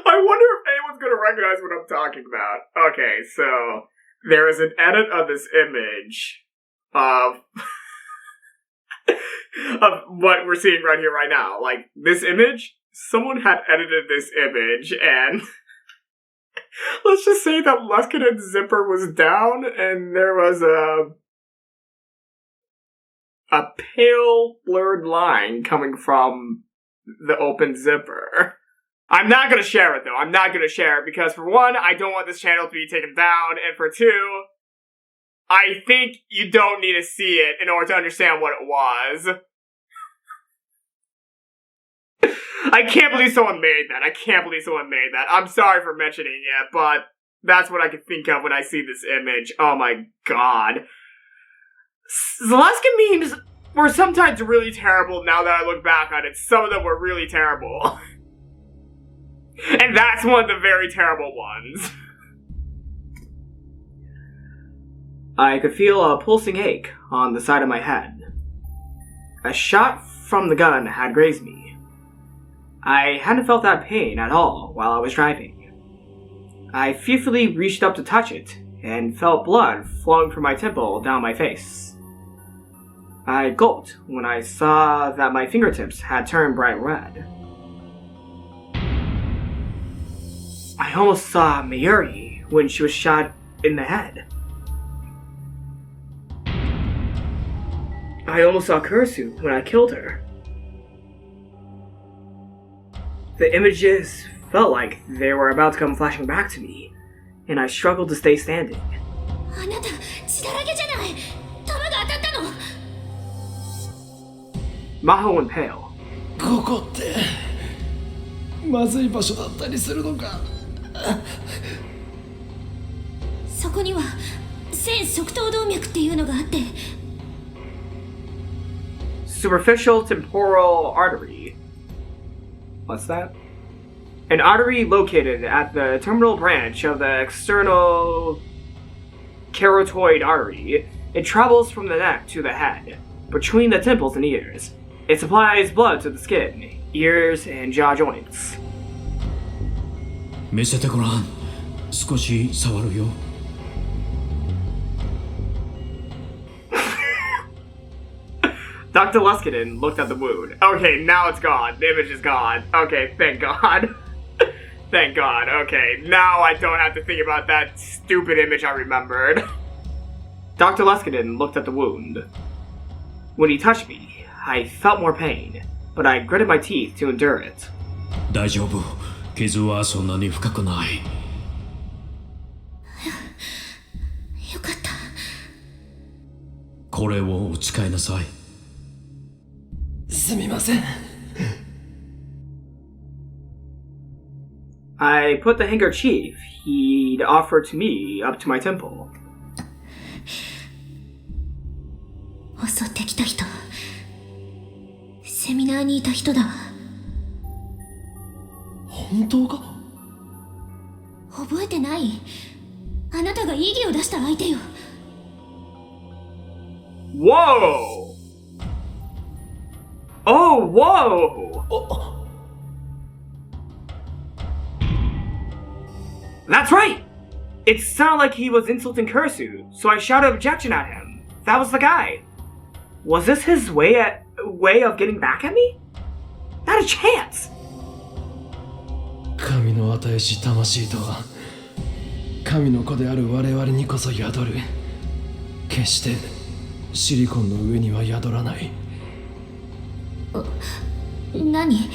I wonder if anyone's gonna recognize what I'm talking about. Okay, so there is an edit of this image of of what we're seeing right here, right now. Like, this image, someone had edited this image, and let's just say that Leskinen's zipper was down, and there was a pale, blurred line coming from the open zipper. I'm not gonna share it though. I'm not gonna share it because for one, I don't want this channel to be taken down, and for two, I think you don't need to see it in order to understand what it was. I can't believe someone made that. I can't believe someone made that. I'm sorry for mentioning it, but that's what I can think of when I see this image. Oh my god. Leskin memes were sometimes really terrible now that I look back on it. Some of them were really terrible. And that's one of the very terrible ones. I could feel a pulsing ache on the side of my head. A shot from the gun had grazed me. I hadn't felt that pain at all while I was driving. I fearfully reached up to touch it and felt blood flowing from my temple down my face. I gulped when I saw that my fingertips had turned bright red. I almost saw Mayuri when she was shot in the head. I almost saw Kurisu when I killed her. The images felt like they were about to come flashing back to me, and I struggled to stay standing. Maho went pale. ここってまずい場所だったりするのか。そこには線側頭動脈っていうのがあって。 Superficial temporal artery. What's that? An artery located at the terminal branch of the external carotid artery. It travels from the neck to the head, between the temples and ears. It supplies blood to the skin, ears, and jaw joints. 見せてごらん。少し触るよ。Dr. Leskinen looked at the wound. Okay, now it's gone. The image is gone. Okay, thank God. Thank God. Okay, now I don't have to think about that stupid image I remembered. Dr. Leskinen looked at the wound. When he touched me, I felt more pain, but I gritted my teeth to endure it. 大丈夫。傷はそんなに深くない。よかった。これを使いなさい。すみません。I put the handkerchief he'd offered to me up to my temple. 襲ってきた人、セミナーにいた人だわ。本当か？覚えてない？あなたが異議を出した相手よ。Whoa! Oh, whoa! That's right! It sounded like he was insulting Kurisu, so I shouted objection at him. That was the guy. Was this his way of getting back at me? Not a chance! 神の与えし魂とは神の子である我々にこそ宿る。決してシリコンの上には宿らない。何？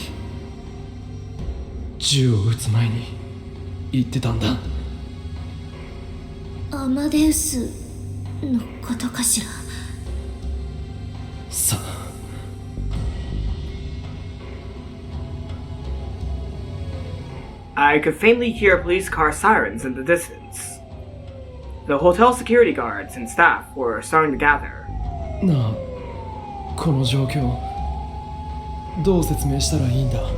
銃を撃つ前に言ってたんだ。アマデウスのことかしら。さあ。I could faintly hear police car sirens in the distance. The hotel security guards and staff were starting to gather. なあ、この状況どう説明したらいいんだ。あ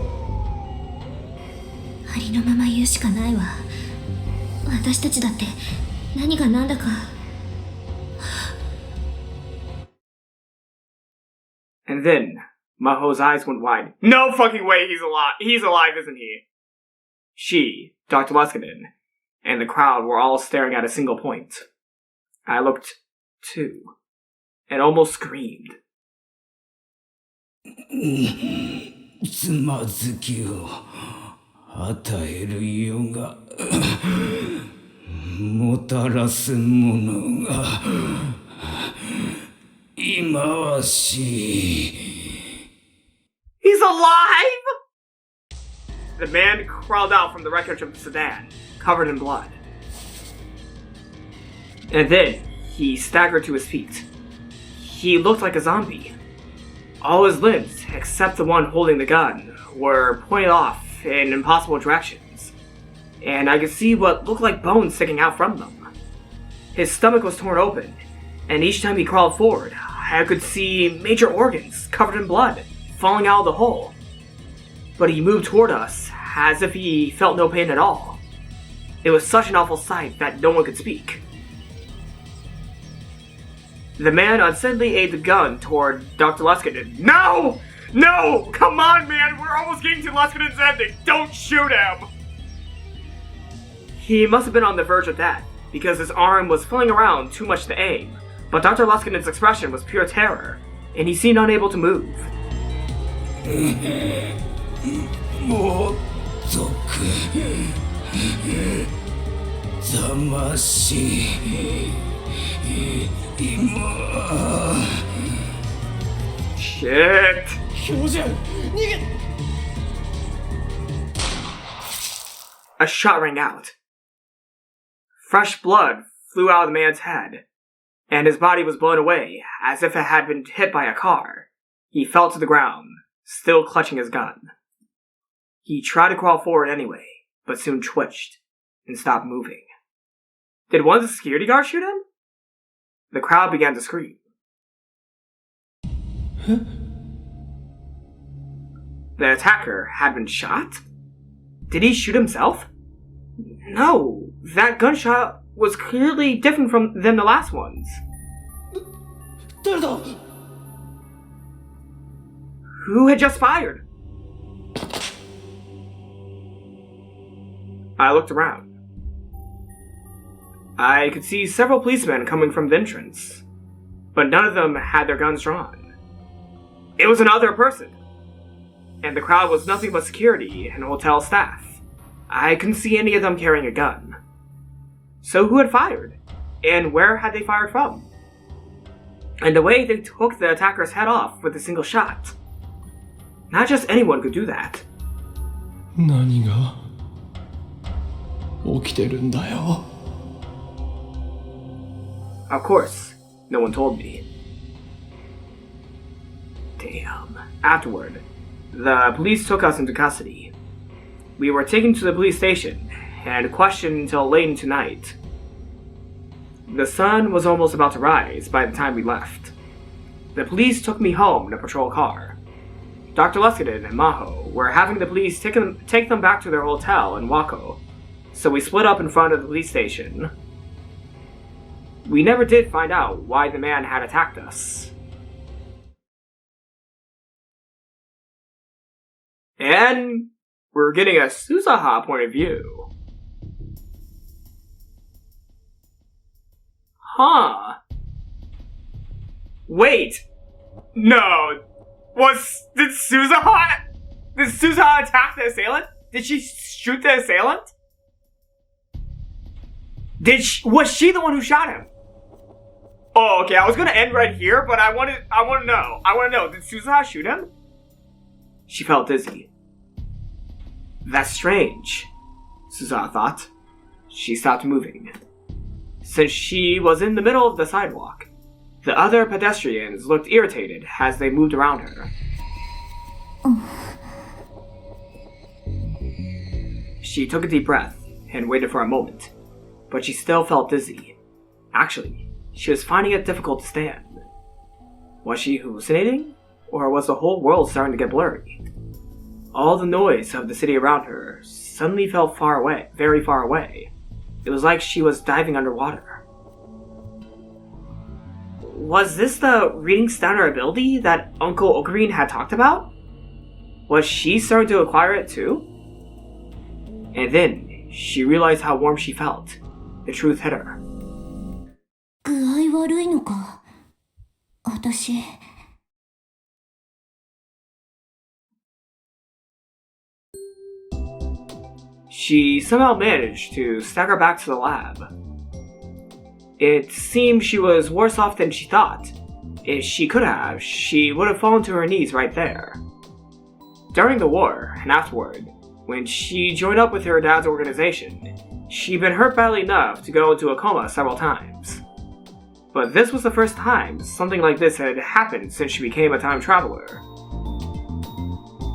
りのまま言うしかないわ。私たちだって何が何だか。And then Maho's eyes went wide. No fucking way he's alive. He's alive, isn't he? She, Dr. Leskinen, and the crowd were all staring at a single point. I looked, too, and almost screamed. つまずきを与えるよがもたらすものが忌まわしい。 He's alive?! the man crawled out from the wreckage of the sedan, covered in blood. And then, he staggered to his feet. He looked like a zombie. All his limbs, except the one holding the gun, were pointed off in impossible directions, and I could see what looked like bones sticking out from them. His stomach was torn open, and each time he crawled forward, I could see major organs covered in blood falling out of the hole. But he moved toward us as if he felt no pain at all. It was such an awful sight that no one could speak. The man unsteadily aimed the gun toward Dr. Leskinen. No! No! Come on, man! We're almost getting to Leskinen's ending! Don't shoot him! He must have been on the verge of death, because his arm was flailing around too much to aim. But Dr. Leskinen's expression was pure terror, and he seemed unable to move. もっとく魂今 Shit! 標準逃げ A shot rang out. Fresh blood flew out of the man's head, and his body was blown away as if it had been hit by a car. He fell to the ground, still clutching his gun. He tried to crawl forward anyway, but soon twitched and stopped moving. Did one of the security guards shoot him? The crowd began to scream. The attacker had been shot? Did he shoot himself? No, that gunshot was clearly different than the last ones. 誰だ Who had just fired? I looked around. I could see several policemen coming from the entrance, but none of them had their guns drawn. It was another person, and the crowd was nothing but security and hotel staff. I couldn't see any of them carrying a gun. So who had fired? And where had they fired from? And the way they took the attacker's head off with a single shot. Not just anyone could do that. 何が起きてるんだよ Of course, no one told me. Damn. Afterward, the police took us into custody. We were taken to the police station and questioned until late into night. The sun was almost about to rise by the time we left. The police took me home in a patrol car. Dr. Leskinen and Maho were having the police take them back to their hotel in Wako, so we split up in front of the police station. We never did find out why the man had attacked us. And we're getting a Suzuha point of view. Huh. Wait. No. Did Suzuha attack the assailant? Did she shoot the assailant? Was she the one who shot him? Oh, okay, I was gonna end right here, but I wanna know, did Suzuha shoot him? She felt dizzy. That's strange, Suzuha thought. She stopped moving. Since she was in the middle of the sidewalk, the other pedestrians looked irritated as they moved around her. She took a deep breath and waited for a moment, but she still felt dizzy. Actually, she was finding it difficult to stand. Was she hallucinating? Or was the whole world starting to get blurry? All the noise of the city around her suddenly felt far away, very far away. It was like she was diving underwater. Was this the reading stunner ability that Uncle Ocarine had talked about? Was she starting to acquire it too? And then, she realized how warm she felt. The truth hit her. 具合悪いのか私 She somehow managed to stagger back to the lab. It seemed she was worse off than she thought. If she could have, she would have fallen to her knees right there. During the war, and afterward, when she joined up with her dad's organization, she'd been hurt badly enough to go into a coma several times. But this was the first time something like this had happened since she became a time traveler.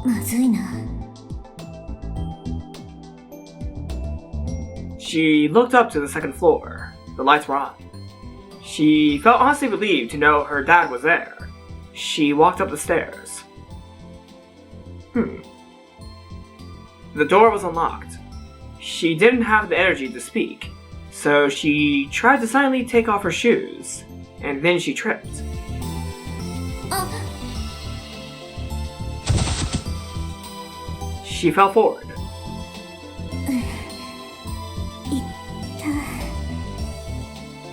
まずいな。 She looked up to the second floor. The lights were on. She felt honestly relieved to know her dad was there. She walked up the stairs. The door was unlocked. She didn't have the energy to speak, so she tried to silently take off her shoes, and then she tripped. She fell forward.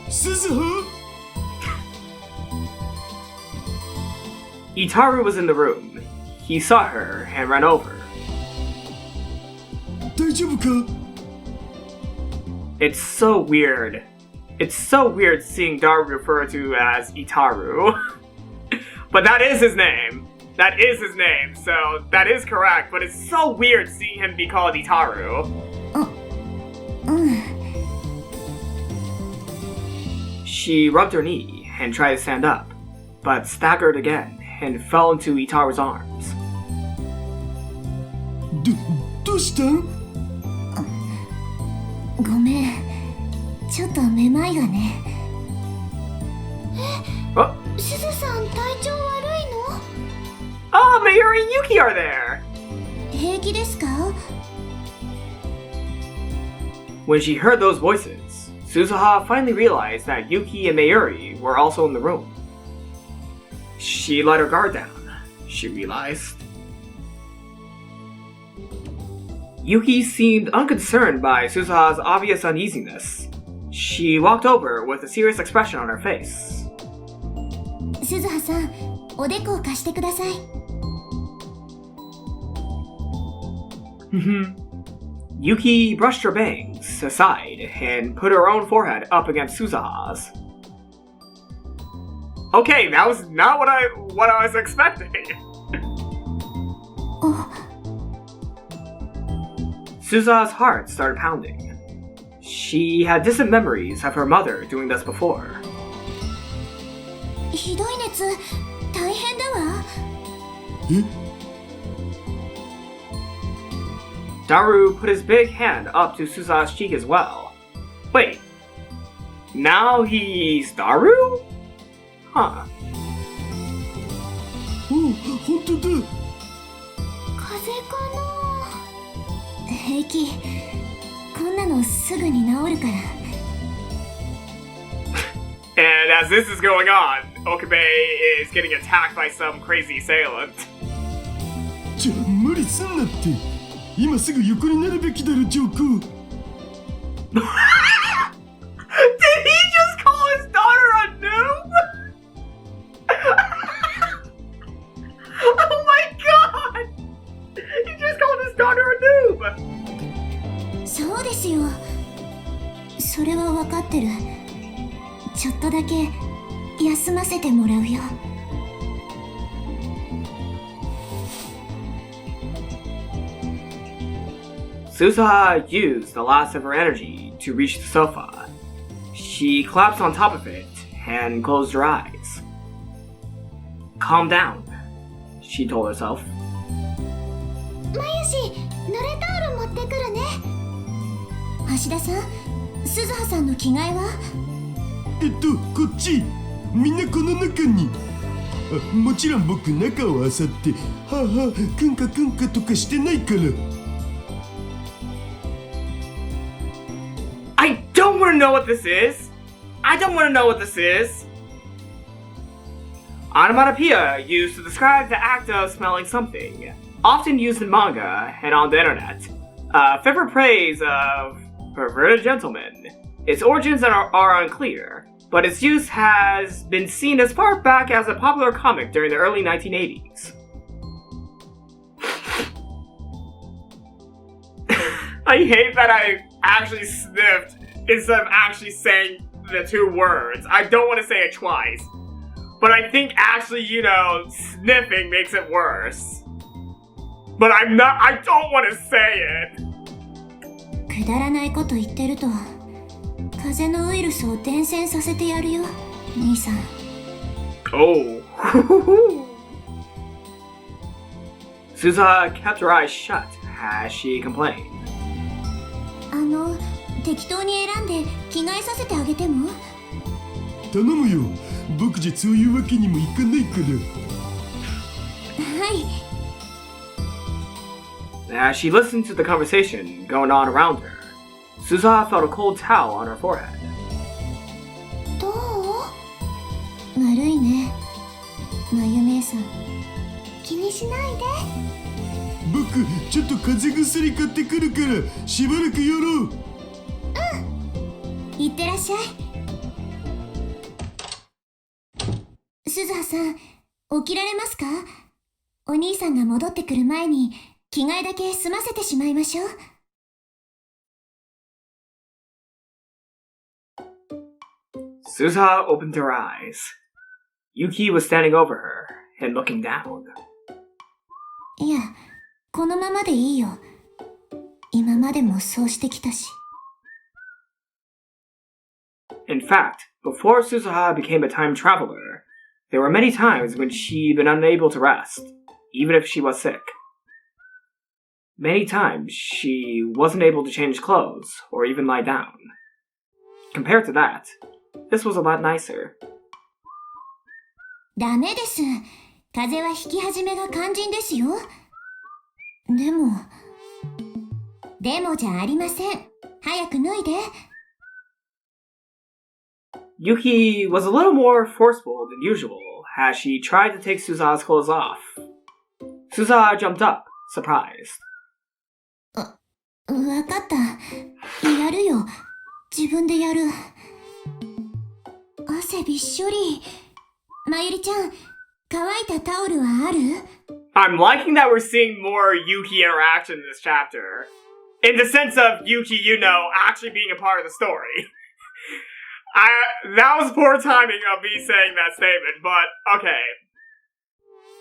Suzuha? Itaru was in the room. He saw her and ran over. 大丈夫か? It's so weird. It's so weird seeing Daru referred to as Itaru. But that is his name. That is his name, so that is correct, but it's so weird seeing him be called Itaru. She rubbed her knee and tried to stand up, but staggered again and fell into Itaru's arms. どうしたん? ごめん。ちょっとめまいがね。Oh, すずさん、体調悪いの? oh, Mayuri and Yuki are there! 平気ですか? When she heard those voices, Suzuha finally realized that Yuki and Mayuri were also in the room. She let her guard down, she realized. Yuki seemed unconcerned by Suzuha's obvious uneasiness. She walked over with a serious expression on her face. すずはさん、おでこを貸してください。Yuki brushed her bangs aside and put her own forehead up against Suzuha's. Okay, that was not what I was expecting. Suzuha's heart started pounding. She had distant memories of her mother doing this before. ひどい熱、大変だわ。Daru put his big hand up to Suzuha's cheek as well. Wait, now he's Daru? Huh. 本当だ。風邪かな。平気。こんなのすぐに治るから。And as this is going on, Okabe is getting attacked by some crazy assailant. じゃあ無理すんなって。今すぐ横になるべきだろ、ジョーク。Did he just call his daughter a noob? Oh my god! He just called his daughter a noob! そうですよ。それは分かってる。ちょっとだけ休ませてもらうよ。Suzuha used the last of her energy to reach the sofa. She collapsed on top of it and closed her eyes. Calm down, she told herself. まゆし、濡れタオル持ってくるね。橋田さん、鈴葉さんの着替えは？こっち。みんなこの中に。もちろん僕中を漁って、はあはあ、くんかくんかとかしてないから。I don't want to know what this is! I don't want to know what this is! Onomatopoeia used to describe the act of smelling something, often used in manga and on the internet. Favorite praise of perverted gentlemen. Its origins are unclear, but its use has been seen as far back as a popular comic during the early 1980s. I hate that I actually sniffed instead of actually saying the two words. I don't want to say it twice. But I think actually, sniffing makes it worse. But I don't want to say it. くだらないこと言ってると風のウイルスを伝染させてやるよ兄さん。 Oh. Suzuha kept her eyes shut as she complained. 適当に選んで着替えさせてあげても。頼むよ。僕じゃそういうわけにもいかないから。はい。 As she listened to the conversation going on around her, Suzuha felt a cold towel on her forehead. どう？悪いね、まゆ姉さん。気にしないで。僕ちょっと風邪薬買ってくるからしばらくやろう。いってらっしゃい。鈴葉さん、起きられますか？お兄さんが戻ってくる前に着替えだけ済ませてしまいましょう。Suzuha opened her eyes. Yuki was standing over her and looking down. いや、このままでいいよ。今までもそうしてきたし。In fact, before Suzuha became a time traveler, there were many times when she'd been unable to rest, even if she was sick. Many times she wasn't able to change clothes or even lie down. Compared to that, this was a lot nicer. ダメです。風邪はひき始めが肝心ですよ。でもじゃありません。早く脱いで。Yuki was a little more forceful than usual as she tried to take Suzuha's clothes off. Suzuha jumped up, surprised. わかった。やるよ。自分でやる。汗びっしょり。まゆりちゃん、乾いたタオルはある？ I'm liking that we're seeing more Yuki interaction in this chapter. In the sense of Yuki, actually being a part of the story. That was poor timing of me saying that statement, but okay.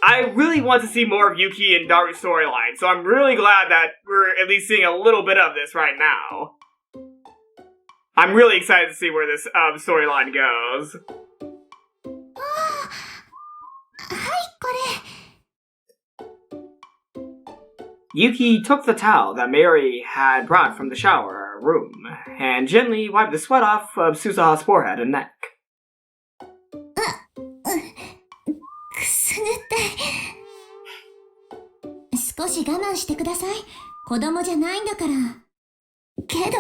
I really want to see more of Yuki and Daru's storyline, so I'm really glad that we're at least seeing a little bit of this right now. I'm really excited to see where this storyline goes. はい、これ。Yuki took the towel that Mary had brought from the shower room and gently wiped the sweat off of Suzuha's forehead and neck. くすぐったい。少し我慢してください。子供じゃないんだから。けど、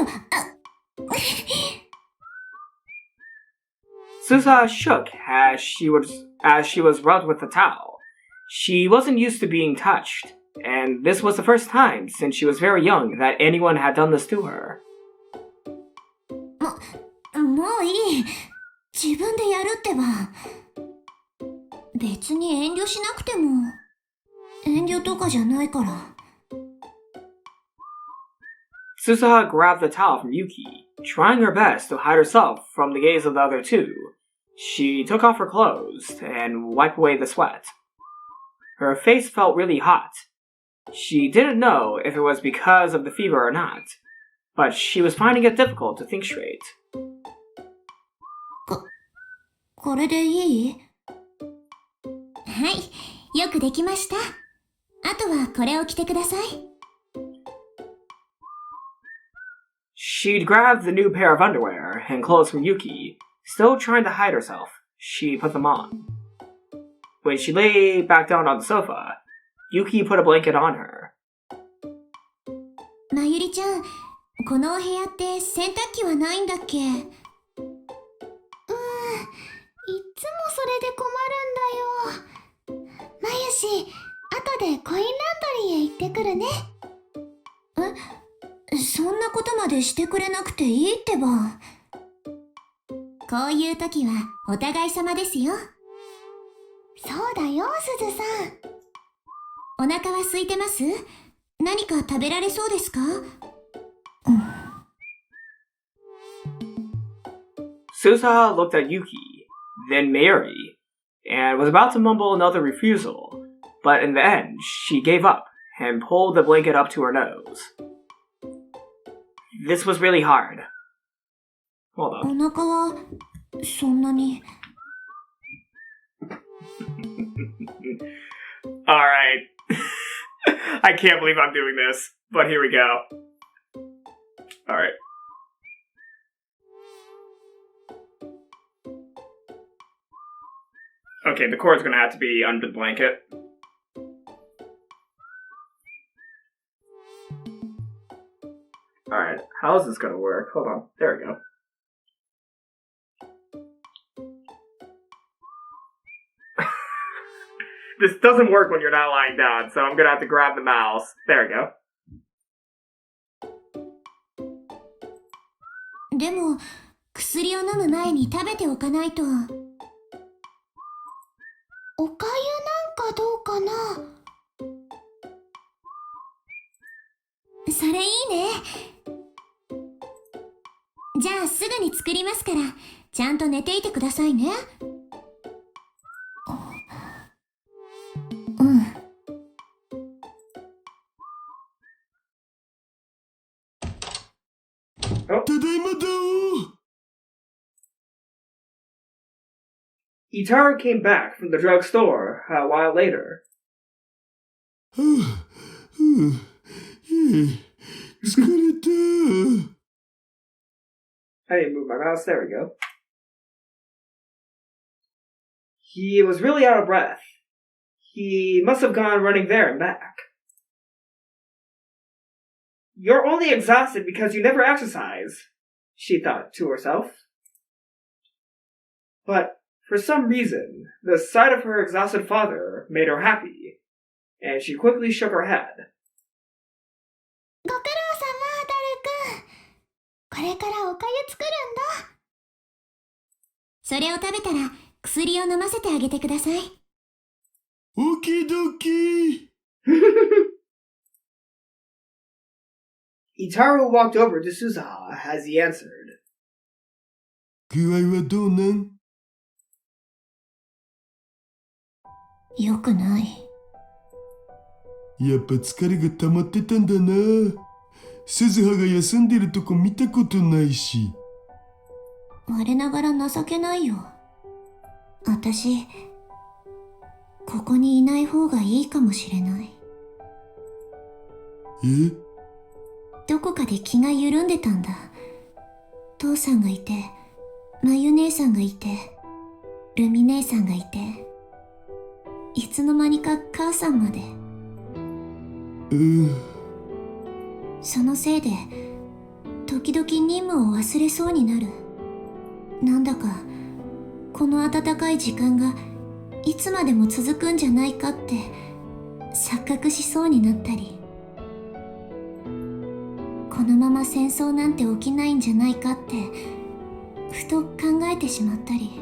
Suzuha shook as she was rubbed with the towel. She wasn't used to being touched, and this was the first time since she was very young that anyone had done this to her. もういい。自分でやるってば。別に遠慮しなくても。遠慮とかじゃないから。Suzuha grabbed the towel from Yuki, trying her best to hide herself from the gaze of the other two. She took off her clothes and wiped away the sweat. Her face felt really hot. She didn't know if it was because of the fever or not, but she was finding it difficult to think straight. これでいい？はい、よくできました。あとはこれを着てください。She'd grabbed the new pair of underwear and clothes from Yuki, still trying to hide herself. She put them on. When she lay back down on the sofa, Yuki put a blanket on her. まゆりちゃん、このお部屋って洗濯機はないんだっけ？いつもそれで困るんだよ。まゆし、後でコインランドリーへ行ってくるね。そんなことまでしてくれなくていいってば。こういう時はお互い様ですよ。そうだよ、すずさん。お腹は空いてます？何か食べられそうですか？Suzuha looked at Yuki, then Mary, and was about to mumble another refusal, but in the end, she gave up and pulled the blanket up to her nose. This was really hard. Hold お on. 腹はそんなに。 Alright. I can't believe I'm doing this, but here we go. Alright. Okay, the cord's gonna have to be under the blanket. Alright, how is this gonna work? Hold on, there we go. This doesn't work when you're not lying down, so I'm gonna have to grab the mouse. There we go. でも、薬を飲む前に食べておかないと。おかゆなんかどうかな。それいいね。じゃあすぐに作りますから、ちゃんと寝ていてくださいね。うん。 Itaru came back from the drugstore a while later. 疲れた。 I didn't move my mouse. There we go. He was really out of breath. He must have gone running there and back. You're only exhausted because you never exercise, she thought to herself. But for some reason, the sight of her exhausted father made her happy, and she quickly shook her head. ご苦労様、ダルくん。これからおかゆ作るんだ。それを食べたら薬を飲ませてあげてください。オキドキ。Itaru walked over to Suzuha as he answered. 具合はどうなん？よくない。やっぱ疲れが溜まってたんだな。鈴葉が休んでるとこ見たことないし。我ながら情けないよ。私、ここにいない方がいいかもしれない。え？どこかで気が緩んでたんだ。父さんがいて、まゆ姉さんがいて、ルミ姉さんがいて、いつの間にか母さんまで。そのせいで、時々任務を忘れそうになる。なんだか、この温かい時間がいつまでも続くんじゃないかって錯覚しそうになったり、このまま戦争なんて起きないんじゃないかってふと考えてしまったり、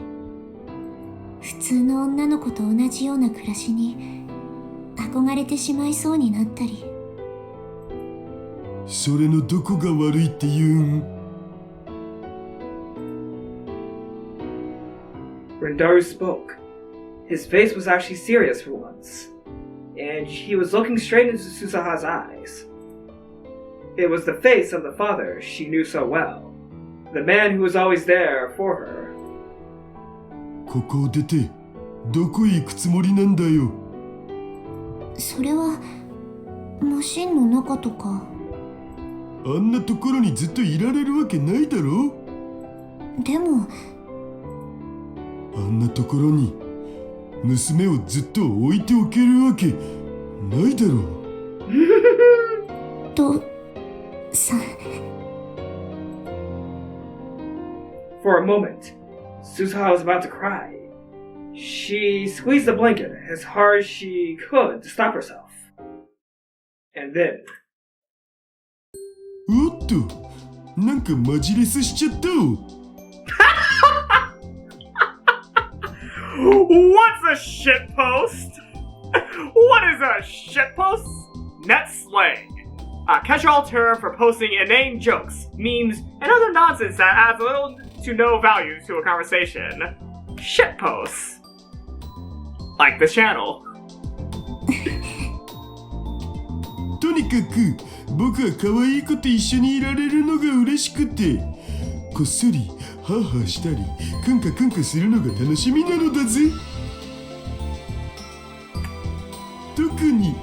普通の女の子と同じような暮らしに憧れてしまいそうになったり。それのどこが悪いって言うん？ When Daru spoke, his face was actually serious for once, and he was looking straight into Suzuha's eyes. It was the face of the father she knew so well, the man who was always there for her. ここを出てどこへ行くつもりなんだよ。それはマシンの中とか。あんなところにずっといられるわけないだろ。でもあんなところに娘をずっと置いておけるわけないだろ。とさ。 For a moment, Suzuha was about to cry. She squeezed the blanket as hard as she could to stop herself. And then... おっと、なんかマジレスしちゃったお。What's a shitpost? What is a shitpost? Net slang. A catch-all term for posting inane jokes, memes, and other nonsense that adds little to no value to a conversation. Shitposts. Like this channel. かく僕は可愛い子と一緒にいられるのが嬉しくて、こっそりハーハーしたりクンカクンカするのが楽しみなのだぜ。特に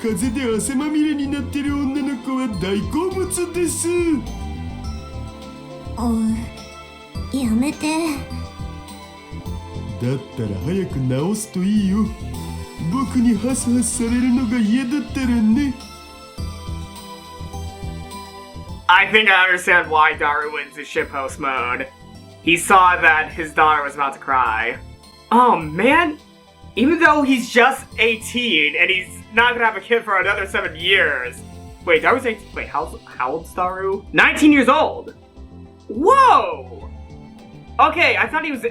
風で汗まみれになってる女の子は大好物です。おい、やめて。だったら早く直すといいよ。僕にハスハスされるのが嫌だったらね。I think I understand why Daru went into shitpost mode. He saw that his daughter was about to cry. Oh man, even though he's just 18 and he's not gonna have a kid for another 7 years. Wait, Daru's 18. Wait, how old's Daru? 19 years old. Whoa. Okay, I thought he was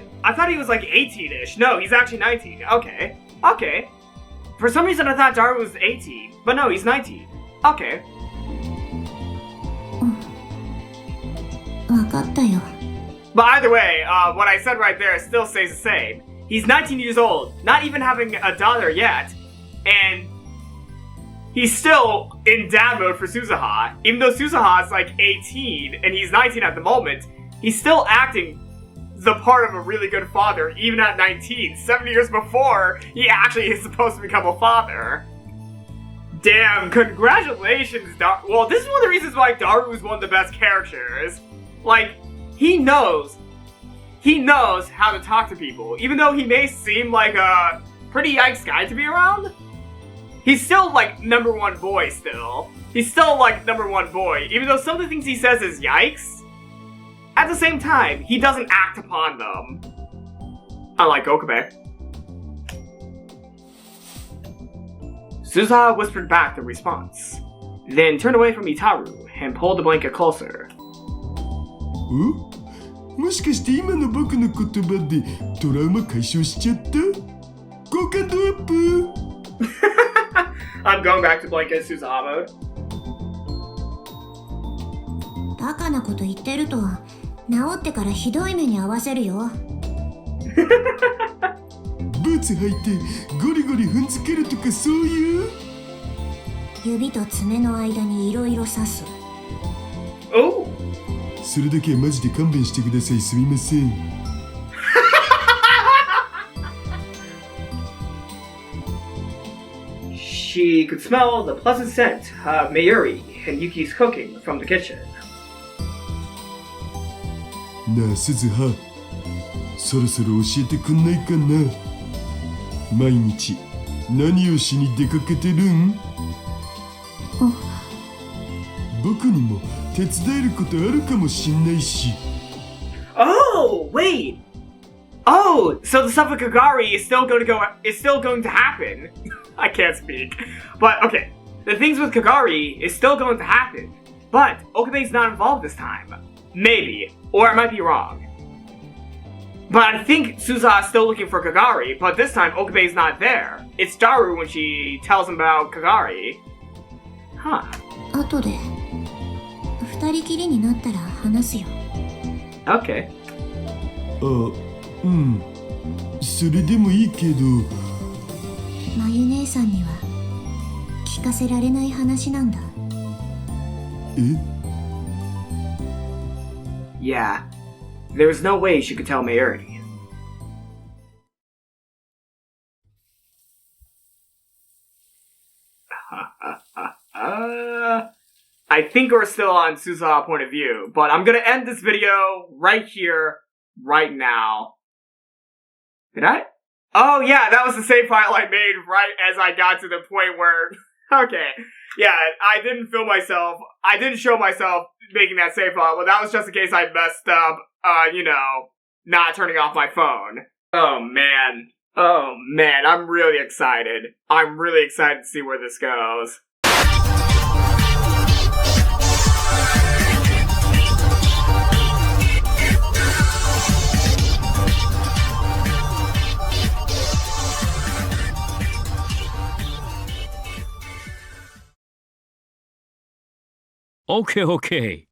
like 18ish. No, he's actually 19. Okay. Okay. For some reason I thought Daru was 18, but no, he's 19. Okay. わかったよ。 But either way, what I said right there still stays the same. He's 19 years old, not even having a daughter yet, and he's still in dad mode for Suzuha. Even though Suzuha is like 18 and he's 19 at the moment, he's still acting the part of a really good father, even at 19, 7 years before he actually is supposed to become a father. Damn, congratulations, Daru. Well, this is one of the reasons why Daru is one of the best characters. Like, he knows how to talk to people. Even though he may seem like a pretty yikes guy to be around, he's still like #1 boy still. He's still like #1 boy. Even though some of the things he says is yikes, at the same time, he doesn't act upon them. Unlike Okabe. Suzuha whispered back the response, then turned away from Itaru and pulled the blanket closer. もしかして今の僕の言葉でトラウマ解消しちゃった？好感度アップ。I'm going back to blanket Suzuha mode. バカなこと言ってると治ってからひどい目に遭わせるよ。ブーツ履いてゴリゴリ踏んづけるとかそういう？指と爪の間にいろいろ刺す。Oh! それだけはマジで勘弁してください。すみません。She could smell the pleasant scent of Mayuri and Yuki's cooking from the kitchen. なあ鈴葉、そろそろ教えてくんないかな。毎日何をしに出かけてるん？僕にも手伝えることあるかもしんないし。Oh, wait! Oh, so the stuff with Kagari is still going to happen. I can't speak. But okay, the things with Kagari is still going to happen. But Okabe's not involved this time. Maybe. Or I might be wrong. But I think Suzuha is still looking for Kagari, but this time Okabe's not there. It's Daru when she tells him about Kagari. Huh. 後で二人きりになったら話すよ。Okay. うん。それでもいいけど。まゆ姉さんには聞かせられない話なんだ。Yeah. There was no way she could tell Mayuri. I think we're still on Suzuha point of view, but I'm gonna end this video right here, right now. Did I? Oh yeah, that was the save file I made right as I got to the point where... Okay, yeah, I didn't show myself making that save file, but that was just in case I messed up, not turning off my phone. Oh man, I'm really excited. I'm really excited to see where this goes. OK, OK.